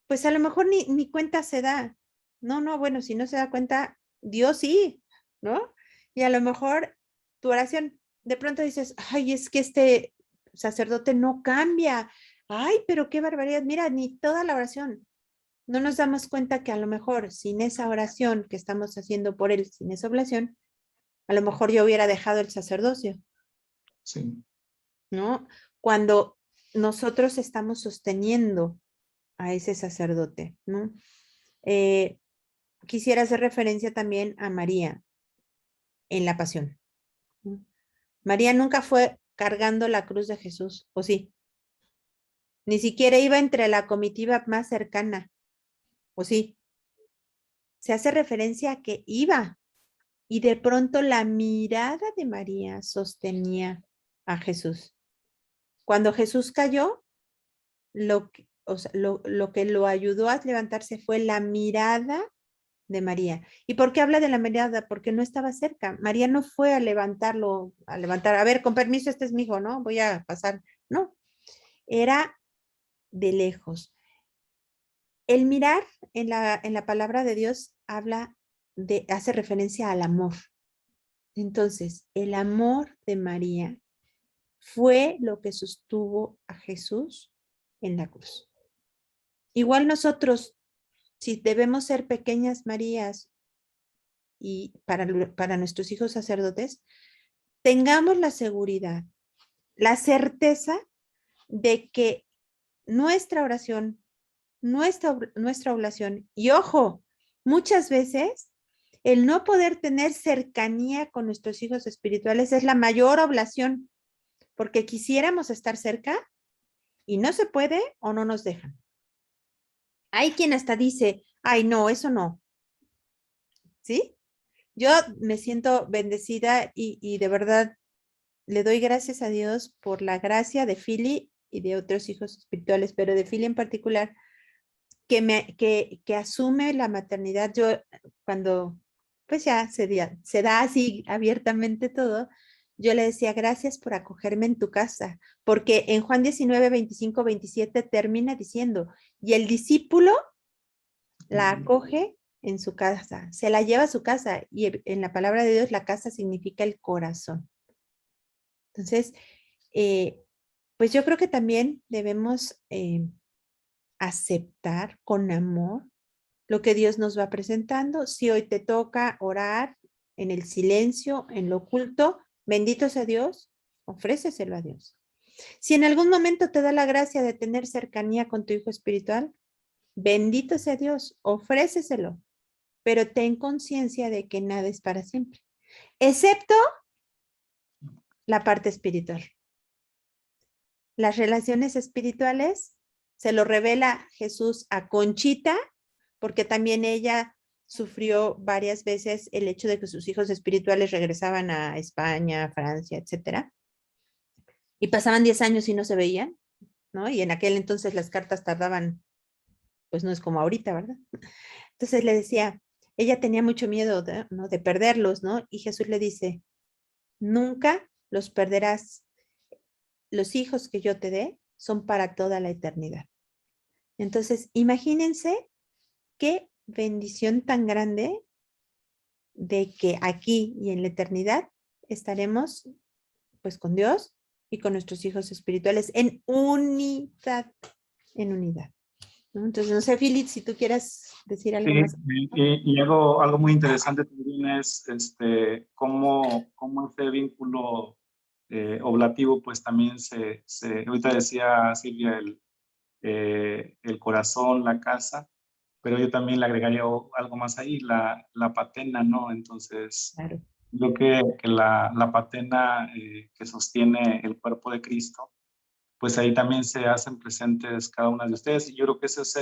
pues a lo mejor ni cuenta se da. No, no, bueno, si no se da cuenta, Dios sí, ¿no? Y a lo mejor tu oración, de pronto dices, ay, es que este sacerdote no cambia. Ay, pero qué barbaridad. Mira, ni toda la oración. No nos damos cuenta que a lo mejor sin esa oración que estamos haciendo por él, sin esa oblación, a lo mejor yo hubiera dejado el sacerdocio. Sí. ¿No? Cuando nosotros estamos sosteniendo a ese sacerdote, ¿no? Quisiera hacer referencia también a María en la pasión, ¿no? María nunca fue cargando la cruz de Jesús, ¿o sí? Ni siquiera iba entre la comitiva más cercana, ¿o sí? Se hace referencia a que iba y de pronto la mirada de María sostenía a Jesús. Cuando Jesús cayó, lo que lo ayudó a levantarse fue la mirada de María. ¿Y por qué habla de la mirada? Porque no estaba cerca. María no fue a levantarlo, a ver, con permiso, este es mi hijo, ¿no? Voy a pasar. No, era de lejos. El mirar en la palabra de Dios hace referencia al amor. Entonces, el amor de María fue lo que sostuvo a Jesús en la cruz. Igual nosotros, si debemos ser pequeñas Marías y para nuestros hijos sacerdotes, tengamos la seguridad, la certeza de que nuestra oración, nuestra oblación, y ojo, muchas veces el no poder tener cercanía con nuestros hijos espirituales es la mayor oblación, porque quisiéramos estar cerca y no se puede o no nos dejan. Hay quien hasta dice, ay, no, eso no. ¿Sí? Yo me siento bendecida y de verdad le doy gracias a Dios por la gracia de Philly y de otros hijos espirituales, pero de Philly en particular, que asume la maternidad. Yo cuando pues ya se da así abiertamente todo, yo le decía gracias por acogerme en tu casa, porque en Juan 19, 25, 27 termina diciendo, y el discípulo la acoge en su casa, se la lleva a su casa, y en la palabra de Dios la casa significa el corazón. Entonces, pues yo creo que también debemos aceptar con amor lo que Dios nos va presentando. Si hoy te toca orar en el silencio, en lo oculto, bendito sea Dios, ofréceselo a Dios. Si en algún momento te da la gracia de tener cercanía con tu hijo espiritual, bendito sea Dios, ofréceselo, pero ten conciencia de que nada es para siempre, excepto la parte espiritual. Las relaciones espirituales se lo revela Jesús a Conchita, porque también ella sufrió varias veces el hecho de que sus hijos espirituales regresaban a España, Francia, etcétera, y pasaban 10 años y no se veían, ¿no? Y en aquel entonces las cartas tardaban, pues no es como ahorita, ¿verdad? Entonces le decía, ella tenía mucho miedo ¿no? de perderlos, ¿no? Y Jesús le dice, nunca los perderás. Los hijos que yo te dé son para toda la eternidad. Entonces, imagínense qué bendición tan grande de que aquí y en la eternidad estaremos pues con Dios y con nuestros hijos espirituales en unidad, en unidad, ¿no? Entonces, no sé, Philip, si tú quieras decir algo Sí, más. y algo muy interesante también es cómo ese vínculo oblativo, pues también ahorita decía Silvia, el corazón, la casa, pero yo también le agregaría algo más ahí, la patena, ¿no? Entonces, Claro. creo que la patena que sostiene el cuerpo de Cristo, pues ahí también se hacen presentes cada una de ustedes. Y yo creo que ese es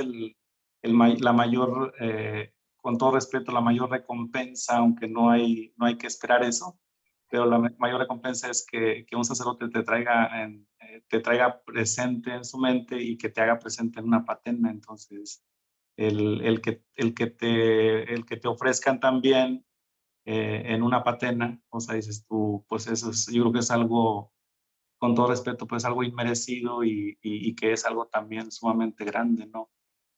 la mayor, con todo respeto, la mayor recompensa, aunque no hay que esperar eso, pero la mayor recompensa es que un sacerdote te traiga presente en su mente y que te haga presente en una patena. Entonces, el que te ofrezcan también en una patena, o sea, dices tú, pues yo creo que es algo, con todo respeto, pues algo inmerecido y que es algo también sumamente grande, ¿no?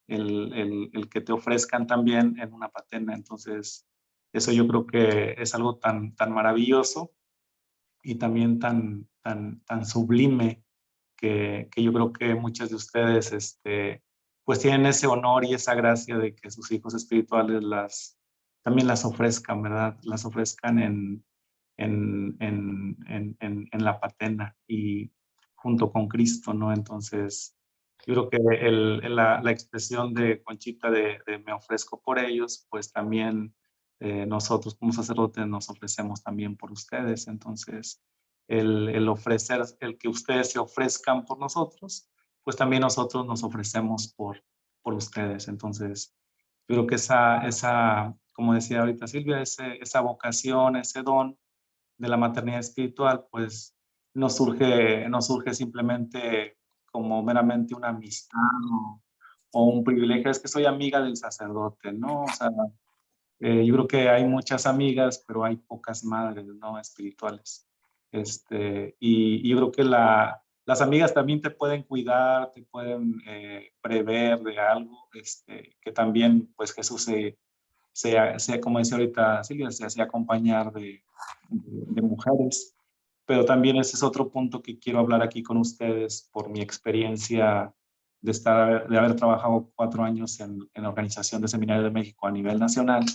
El que te ofrezcan también en una patena. Entonces, eso yo creo que es algo tan maravilloso y también tan sublime que yo creo que muchas de ustedes, pues tienen ese honor y esa gracia de que sus hijos espirituales también las ofrezcan, ¿verdad? Las ofrezcan en la patena y junto con Cristo, ¿no? Entonces, yo creo que la expresión de Conchita de me ofrezco por ellos, pues también nosotros como sacerdotes nos ofrecemos también por ustedes. Entonces, el que ustedes se ofrezcan por nosotros, pues también nosotros nos ofrecemos por ustedes. Entonces, yo creo que como decía ahorita Silvia, esa vocación, ese don de la maternidad espiritual, pues no surge simplemente como meramente una amistad o un privilegio, es que soy amiga del sacerdote, ¿no? O sea, yo creo que hay muchas amigas, pero hay pocas madres, ¿no? Espirituales. Y yo creo que las amigas también te pueden cuidar, te pueden prever de algo, que también, pues Jesús como decía ahorita Silvia, se hacía acompañar de mujeres. Pero también ese es otro punto que quiero hablar aquí con ustedes por mi experiencia de haber trabajado 4 años en la Organización de Seminarios de México a nivel nacional.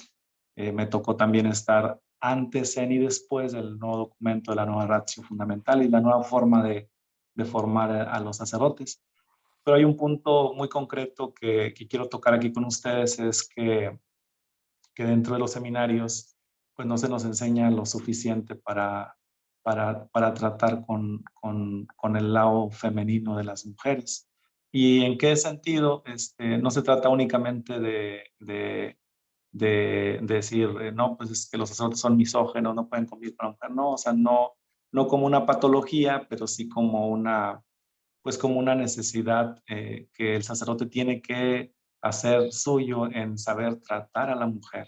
Me tocó también estar antes, en y después del nuevo documento de la nueva ratio fundamental y la nueva forma de formar a los sacerdotes. Pero hay un punto muy concreto que quiero tocar aquí con ustedes, es que dentro de los seminarios pues no se nos enseña lo suficiente para tratar con el lado femenino de las mujeres. ¿Y en qué sentido? No se trata únicamente de decir, no, pues es que los sacerdotes son misógenos, no pueden convivir con la mujer. No, o sea, no como una patología, pero sí como una necesidad que el sacerdote tiene que hacer suyo en saber tratar a la mujer,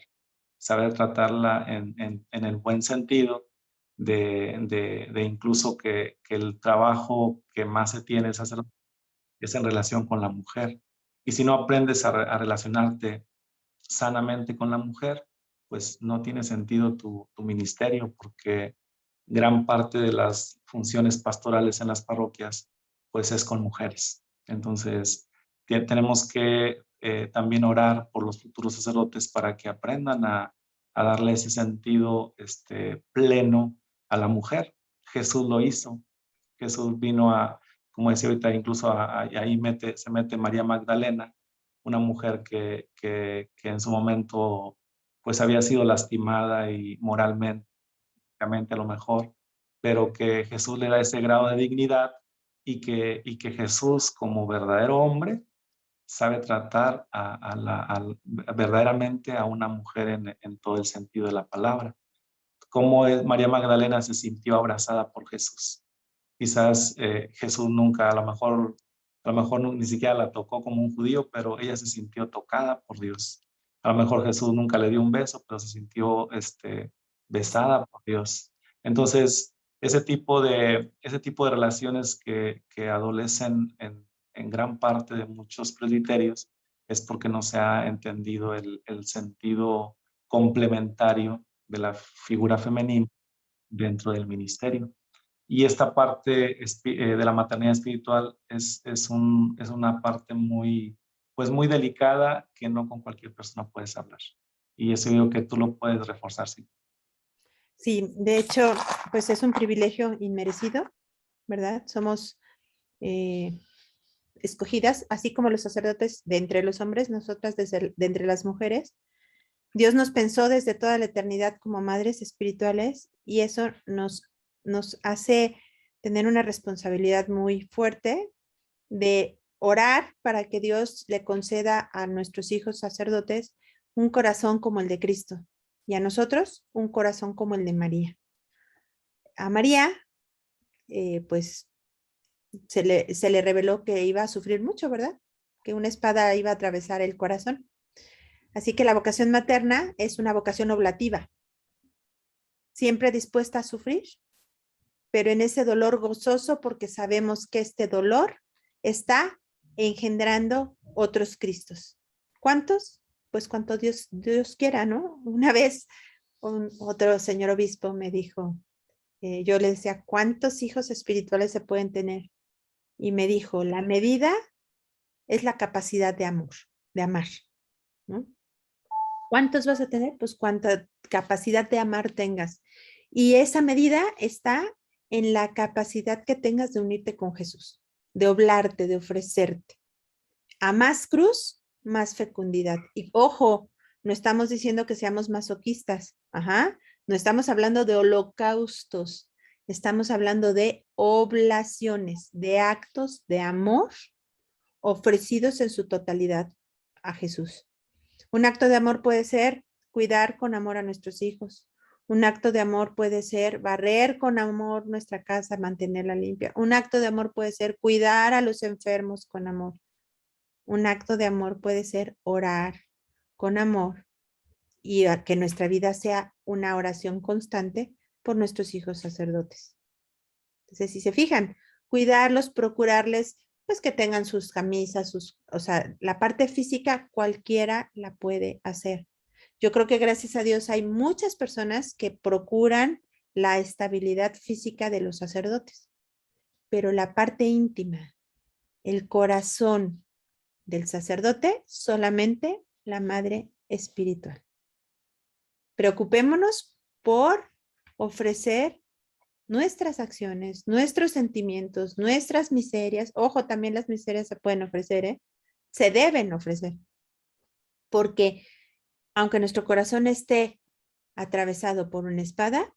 saber tratarla en el buen sentido de incluso que el trabajo que más se tiene el sacerdote es en relación con la mujer. Y si no aprendes a relacionarte sanamente con la mujer, pues no tiene sentido tu ministerio, porque gran parte de las funciones pastorales en las parroquias, pues es con mujeres. Entonces, tenemos que también orar por los futuros sacerdotes para que aprendan a darle ese sentido pleno a la mujer. Jesús lo hizo. Jesús vino como decía ahorita, incluso ahí se mete María Magdalena, una mujer que en su momento pues había sido lastimada y moralmente a lo mejor, pero que Jesús le da ese grado de dignidad y que Jesús como verdadero hombre sabe tratar verdaderamente a una mujer en todo el sentido de la palabra. Cómo María Magdalena se sintió abrazada por Jesús. Quizás Jesús nunca, a lo mejor ni siquiera la tocó como un judío, pero ella se sintió tocada por Dios. A lo mejor Jesús nunca le dio un beso, pero se sintió besada por Dios. Entonces, ese tipo de relaciones que adolecen en gran parte de muchos presbiterios es porque no se ha entendido el sentido complementario de la figura femenina dentro del ministerio. Y esta parte de la maternidad espiritual es una parte muy, pues muy delicada que no con cualquier persona puedes hablar. Y eso digo que tú lo puedes reforzar, sí. Sí, de hecho, pues es un privilegio inmerecido, ¿verdad? Somos escogidas, así como los sacerdotes de entre los hombres, nosotras de entre las mujeres. Dios nos pensó desde toda la eternidad como madres espirituales y eso nos hace tener una responsabilidad muy fuerte de orar para que Dios le conceda a nuestros hijos sacerdotes un corazón como el de Cristo y a nosotros un corazón como el de María. A María, pues se le reveló que iba a sufrir mucho, ¿verdad? Que una espada iba a atravesar el corazón. Así que la vocación materna es una vocación oblativa, siempre dispuesta a sufrir, pero en ese dolor gozoso porque sabemos que este dolor está engendrando otros Cristos. ¿Cuántos? Pues cuanto Dios quiera, ¿no? Una vez otro señor obispo me dijo, yo le decía, ¿cuántos hijos espirituales se pueden tener? Y me dijo, la medida es la capacidad de amor, de amar, ¿no? ¿Cuántos vas a tener? Pues cuánta capacidad de amar tengas. Y esa medida está en la capacidad que tengas de unirte con Jesús, de oblarte, de ofrecerte. A más cruz, más fecundidad. Y ojo, no estamos diciendo que seamos masoquistas. Ajá. No estamos hablando de holocaustos. Estamos hablando de oblaciones, de actos de amor ofrecidos en su totalidad a Jesús. Un acto de amor puede ser cuidar con amor a nuestros hijos. Un acto de amor puede ser barrer con amor nuestra casa, mantenerla limpia. Un acto de amor puede ser cuidar a los enfermos con amor. Un acto de amor puede ser orar con amor y que nuestra vida sea una oración constante por nuestros hijos sacerdotes. Entonces, si se fijan, cuidarlos, procurarles, pues que tengan sus camisas, o sea, la parte física cualquiera la puede hacer. Yo creo que gracias a Dios hay muchas personas que procuran la estabilidad física de los sacerdotes, pero la parte íntima, el corazón del sacerdote, solamente la madre espiritual. Preocupémonos por ofrecer nuestras acciones, nuestros sentimientos, nuestras miserias. Ojo, también las miserias se pueden ofrecer, ¿eh? Se deben ofrecer. Porque aunque nuestro corazón esté atravesado por una espada,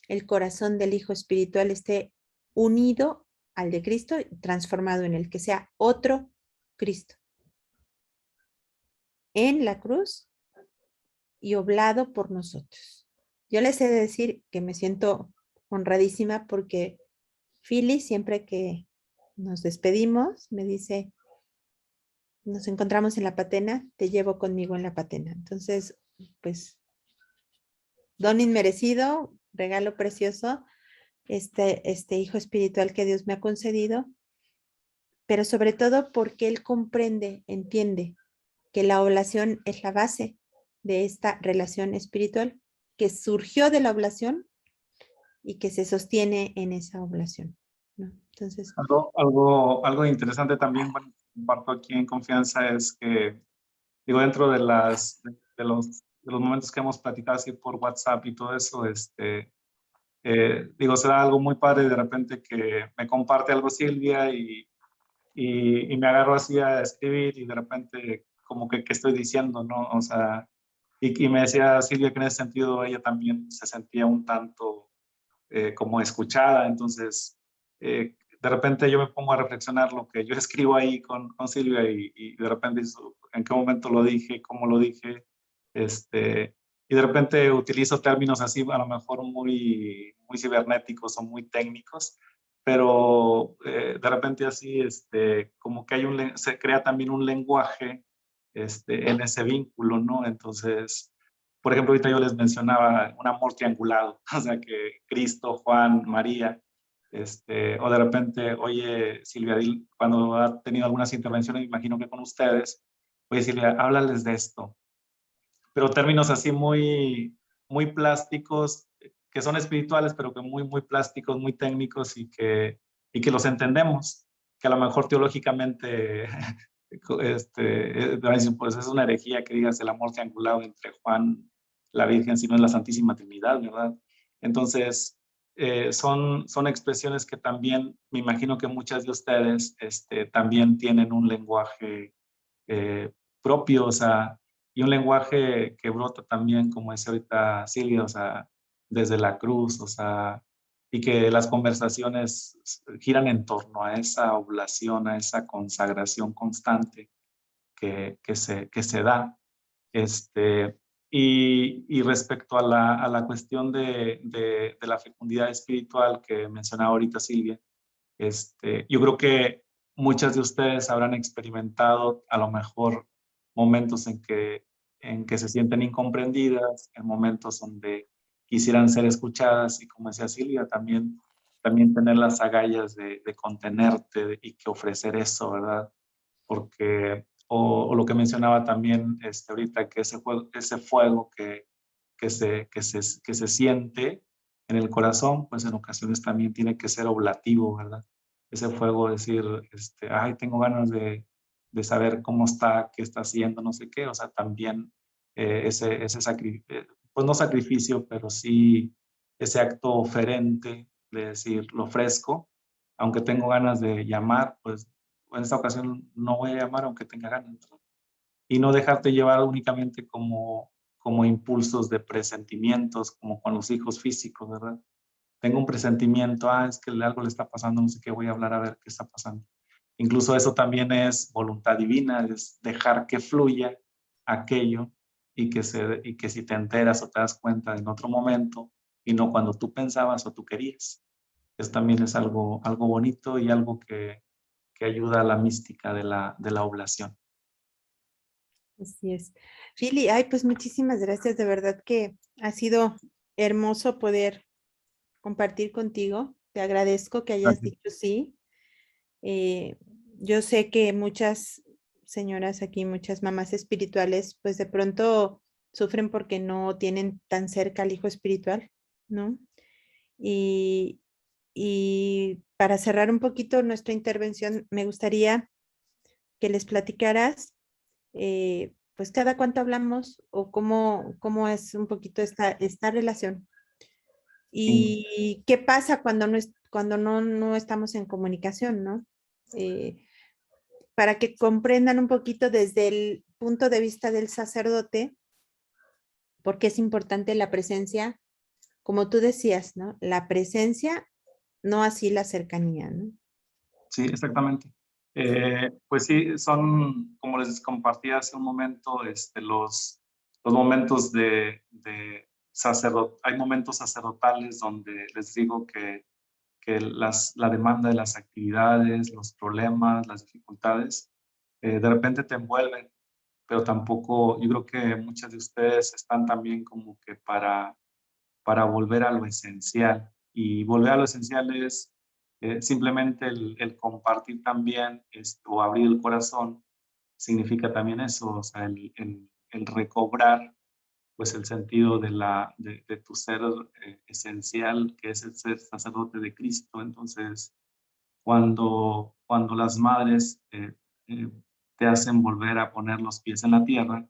el corazón del Hijo Espiritual esté unido al de Cristo, transformado en el que sea otro Cristo. En la cruz y oblado por nosotros. Yo les he de decir que me siento honradísima porque Philly, siempre que nos despedimos, me dice, nos encontramos en la patena, te llevo conmigo en la patena. Entonces, pues, don inmerecido, regalo precioso, este hijo espiritual que Dios me ha concedido, pero sobre todo porque él comprende, entiende que la oblación es la base de esta relación espiritual que surgió de la oblación y que se sostiene en esa oblación, ¿no? Entonces, algo interesante también, bueno, comparto aquí en confianza es que, digo, dentro de los momentos que hemos platicado así por WhatsApp y todo eso, digo, será algo muy padre de repente que me comparte algo Silvia y me agarro así a escribir y de repente como que qué estoy diciendo, ¿no? O sea, y me decía Silvia que en ese sentido ella también se sentía un tanto como escuchada, entonces de repente yo me pongo a reflexionar lo que yo escribo ahí con Silvia y de repente en qué momento lo dije, cómo lo dije, y de repente utilizo términos así a lo mejor muy cibernéticos o muy técnicos, pero de repente así, como que se crea también un lenguaje en ese vínculo, ¿no? Entonces, por ejemplo, ahorita yo les mencionaba un amor triangulado, o sea, que Cristo, Juan, María, o de repente, oye, Silvia, cuando ha tenido algunas intervenciones, me imagino que con ustedes, oye, Silvia, háblales de esto, pero términos así muy plásticos que son espirituales, pero que muy plásticos, muy técnicos y que los entendemos, que a lo mejor teológicamente pues es una herejía que digas el amor triangulado entre Juan, la Virgen, si no es la Santísima Trinidad, ¿verdad? Entonces, son expresiones que también, me imagino que muchas de ustedes también tienen un lenguaje propio, o sea, y un lenguaje que brota también, como decía ahorita Silvia, o sea, desde la cruz, o sea, y que las conversaciones giran en torno a esa oblación, a esa consagración constante que se da. Y respecto a la cuestión de la fecundidad espiritual que mencionaba ahorita Silvia, yo creo que muchas de ustedes habrán experimentado a lo mejor momentos en que se sienten incomprendidas, en momentos donde quisieran ser escuchadas y como decía Silvia, también tener las agallas de contenerte y que ofrecer eso, ¿verdad? Porque, o lo que mencionaba también ahorita, que ese fuego que se siente en el corazón, pues en ocasiones también tiene que ser oblativo, ¿verdad? Ese fuego, decir, ay, tengo ganas de saber cómo está, qué está haciendo, no sé qué, o sea, también ese sacrificio, pues no sacrificio, pero sí ese acto oferente de decir, lo ofrezco, aunque tengo ganas de llamar, pues en esta ocasión no voy a llamar aunque tenga ganas, ¿verdad? Y no dejarte llevar únicamente como impulsos de presentimientos, como con los hijos físicos, ¿verdad? Tengo un presentimiento, es que algo le está pasando, no sé qué, voy a hablar a ver qué está pasando. Incluso eso también es voluntad divina, es dejar que fluya aquello y que si te enteras o te das cuenta en otro momento y no cuando tú pensabas o tú querías. Eso también es algo bonito y algo que ayuda a la mística de la oblación. Así es. Fili, ay, pues muchísimas gracias, de verdad que ha sido hermoso poder compartir contigo. Te agradezco que hayas Gracias. dicho sí. Eh, yo sé que muchas señoras aquí, muchas mamás espirituales, pues de pronto sufren porque no tienen tan cerca al hijo espiritual, ¿no? Y, y para cerrar un poquito nuestra intervención, me gustaría que les platicaras, pues cada cuánto hablamos o cómo es un poquito esta relación. Sí. ¿Y qué pasa cuando no estamos en comunicación, ¿no? Eh, para que comprendan un poquito desde el punto de vista del sacerdote, por qué es importante la presencia, como tú decías, ¿no? La presencia, no así la cercanía, ¿no? Sí, exactamente. Pues sí, son, como les compartí hace un momento, los momentos de hay momentos sacerdotales donde les digo que la demanda de las actividades, los problemas, las dificultades, de repente te envuelven, pero tampoco, yo creo que muchas de ustedes están también como que para volver a lo esencial. Y volver a lo esencial es simplemente el compartir también o abrir el corazón, significa también eso, o sea, el recobrar pues el sentido de tu ser esencial, que es el ser sacerdote de Cristo. Entonces, cuando las madres eh, te hacen volver a poner los pies en la tierra,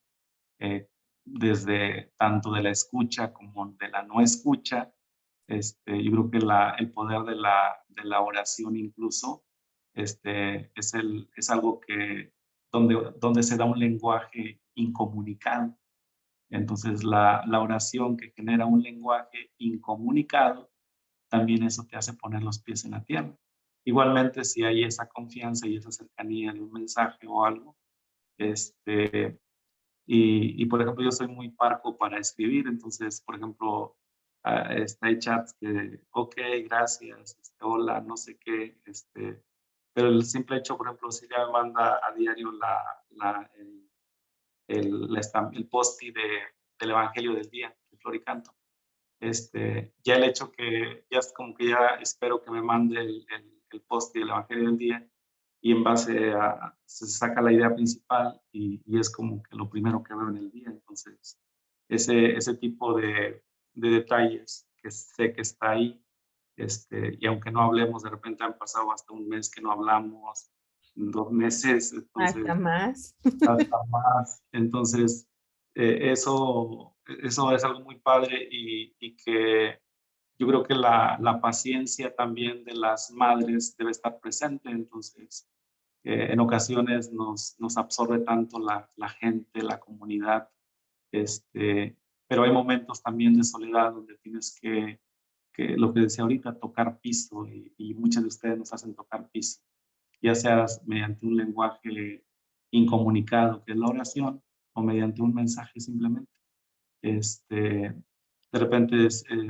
eh, desde tanto de la escucha como de la no escucha, yo creo que el poder de la oración incluso es algo que donde se da un lenguaje incomunicado. Entonces la oración que genera un lenguaje incomunicado, también eso te hace poner los pies en la tierra. Igualmente, si hay esa confianza y esa cercanía de un mensaje o algo, por ejemplo, yo soy muy parco para escribir, entonces, por ejemplo, hay chats que, ok, gracias, hola, no sé qué, pero el simple hecho, por ejemplo, si ya me manda a diario el post del Evangelio del día, de Flor y Canto, ya el hecho que ya es como que ya espero que me mande el post del Evangelio del día y en base a, se saca la idea principal y es como que lo primero que veo en el día. Entonces, ese tipo de detalles que sé que está ahí. Y aunque no hablemos, de repente han pasado hasta un mes que no hablamos, 2 meses, entonces Hasta más. hasta más. Entonces, eso es algo muy padre y que yo creo que la paciencia también de las madres debe estar presente. Entonces, en ocasiones nos absorbe tanto la gente, la comunidad, pero hay momentos también de soledad donde tienes que lo que decía ahorita, tocar piso, y muchas de ustedes nos hacen tocar piso, ya sea mediante un lenguaje incomunicado, que es la oración, o mediante un mensaje simplemente. De repente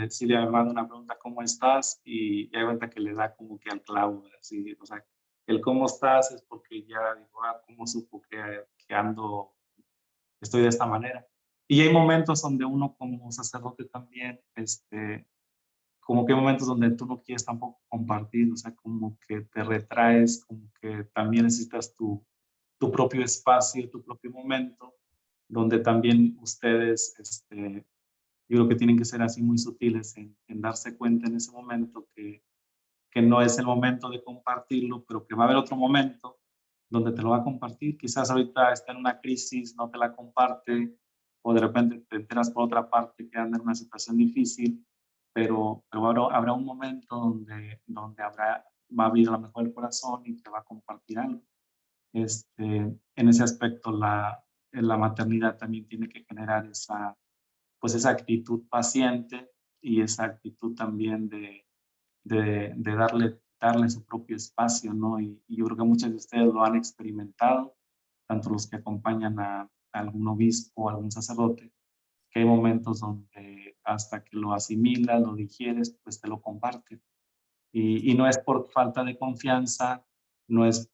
Silvia me manda una pregunta, ¿cómo estás? Y hay cuenta que le da como que al clavo, así, o sea, el cómo estás es porque ya digo, ¿cómo supo que estoy de esta manera? Y hay momentos donde uno como sacerdote también, como que hay momentos donde tú no quieres tampoco compartir, o sea, como que te retraes, como que también necesitas tu propio espacio, tu propio momento, donde también ustedes, yo creo que tienen que ser así muy sutiles en darse cuenta en ese momento que no es el momento de compartirlo, pero que va a haber otro momento donde te lo va a compartir. Quizás ahorita está en una crisis, no te la comparte, o de repente te enteras por otra parte que anda en una situación difícil, pero habrá un momento donde va a abrir a lo mejor el corazón y te va a compartir algo. En ese aspecto, la maternidad también tiene que generar esa actitud paciente y esa actitud también de darle su propio espacio, ¿no? Y yo creo que muchos de ustedes lo han experimentado, tanto los que acompañan a algún obispo o algún sacerdote, que hay momentos donde hasta que lo asimilas, lo digieres, pues te lo comparte. Y no es por falta de confianza, no es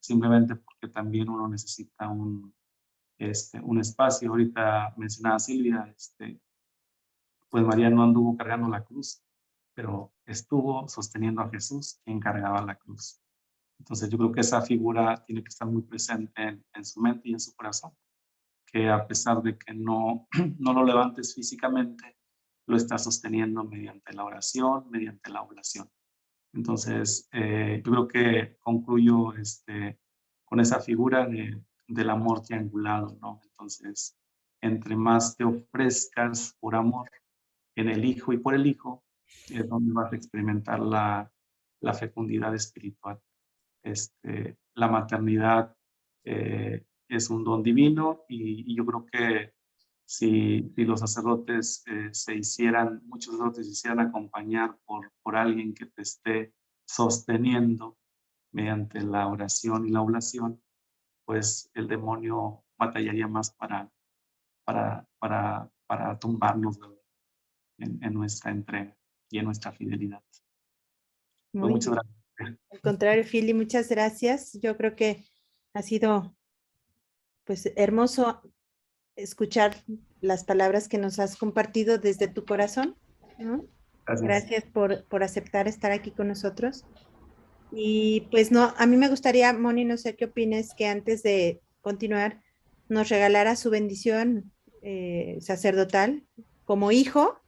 simplemente porque también uno necesita un espacio. Ahorita mencionaba Silvia, pues María no anduvo cargando la cruz, pero estuvo sosteniendo a Jesús, quien cargaba la cruz. Entonces yo creo que esa figura tiene que estar muy presente en su mente y en su corazón, que a pesar de que no, no lo levantes físicamente, lo estás sosteniendo mediante la oración, mediante la oblación. Entonces, yo creo que concluyo con esa figura del amor triangulado, ¿no? Entonces, entre más te ofrezcas por amor en el Hijo y por el Hijo, es donde vas a experimentar la fecundidad espiritual. La maternidad es un don divino y yo creo que si los sacerdotes muchos sacerdotes se hicieran acompañar por alguien que te esté sosteniendo mediante la oración y la oblación, pues el demonio batallaría más para tumbarnos en nuestra entrega y en nuestra fidelidad. Pues Muy muchas bien. gracias. Al contrario, Philly, muchas gracias. Yo creo que ha sido pues hermoso escuchar las palabras que nos has compartido desde tu corazón, ¿no? Gracias. Gracias por aceptar estar aquí con nosotros. Y pues no, a mí me gustaría, Moni, no sé qué opines, que antes de continuar nos regalara su bendición sacerdotal como hijo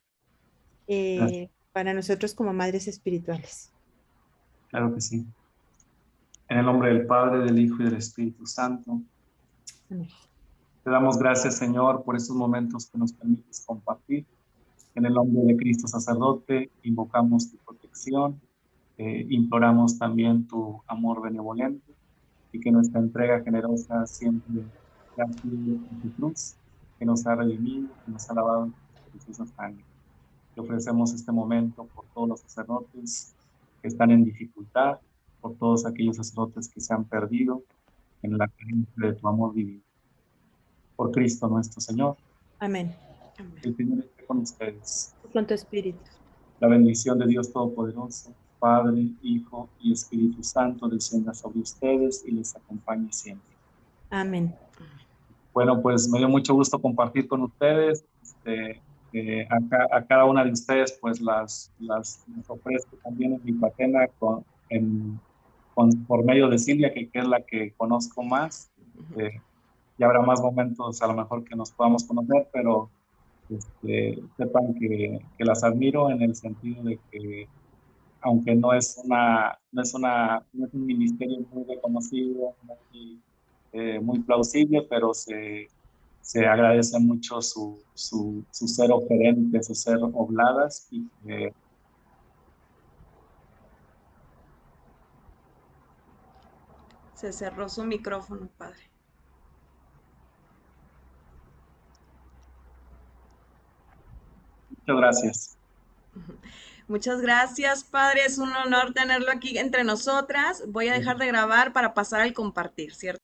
para nosotros como madres espirituales. Claro que sí. En el nombre del Padre, del Hijo y del Espíritu Santo. Amén. Te damos gracias, Señor, por estos momentos que nos permites compartir. En el nombre de Cristo sacerdote, invocamos tu protección, imploramos también tu amor benevolente y que nuestra entrega generosa siempre sea en tu cruz, que nos ha redimido, que nos ha lavado en tu preciosa sangre. Te ofrecemos este momento por todos los sacerdotes que están en dificultad, por todos aquellos sacerdotes que se han perdido en la carencia de tu amor divino. Por Cristo nuestro Señor. Amén. El Señor esté con ustedes. Con tu espíritu. La bendición de Dios Todopoderoso, Padre, Hijo y Espíritu Santo descienda sobre ustedes y les acompañe siempre. Amén. Bueno, pues me dio mucho gusto compartir con ustedes. A cada una de ustedes, pues las ofrezco también en mi patena por medio de Silvia, que es la que conozco más. Ya habrá más momentos a lo mejor que nos podamos conocer, pero sepan que las admiro en el sentido de que aunque no es un ministerio muy reconocido, muy plausible, pero se agradece mucho su ser oferente, su ser obladas y que Se cerró su micrófono, padre. muchas gracias. Muchas gracias, padre. Es un honor tenerlo aquí entre nosotras. Voy a dejar de grabar para pasar al compartir, ¿cierto?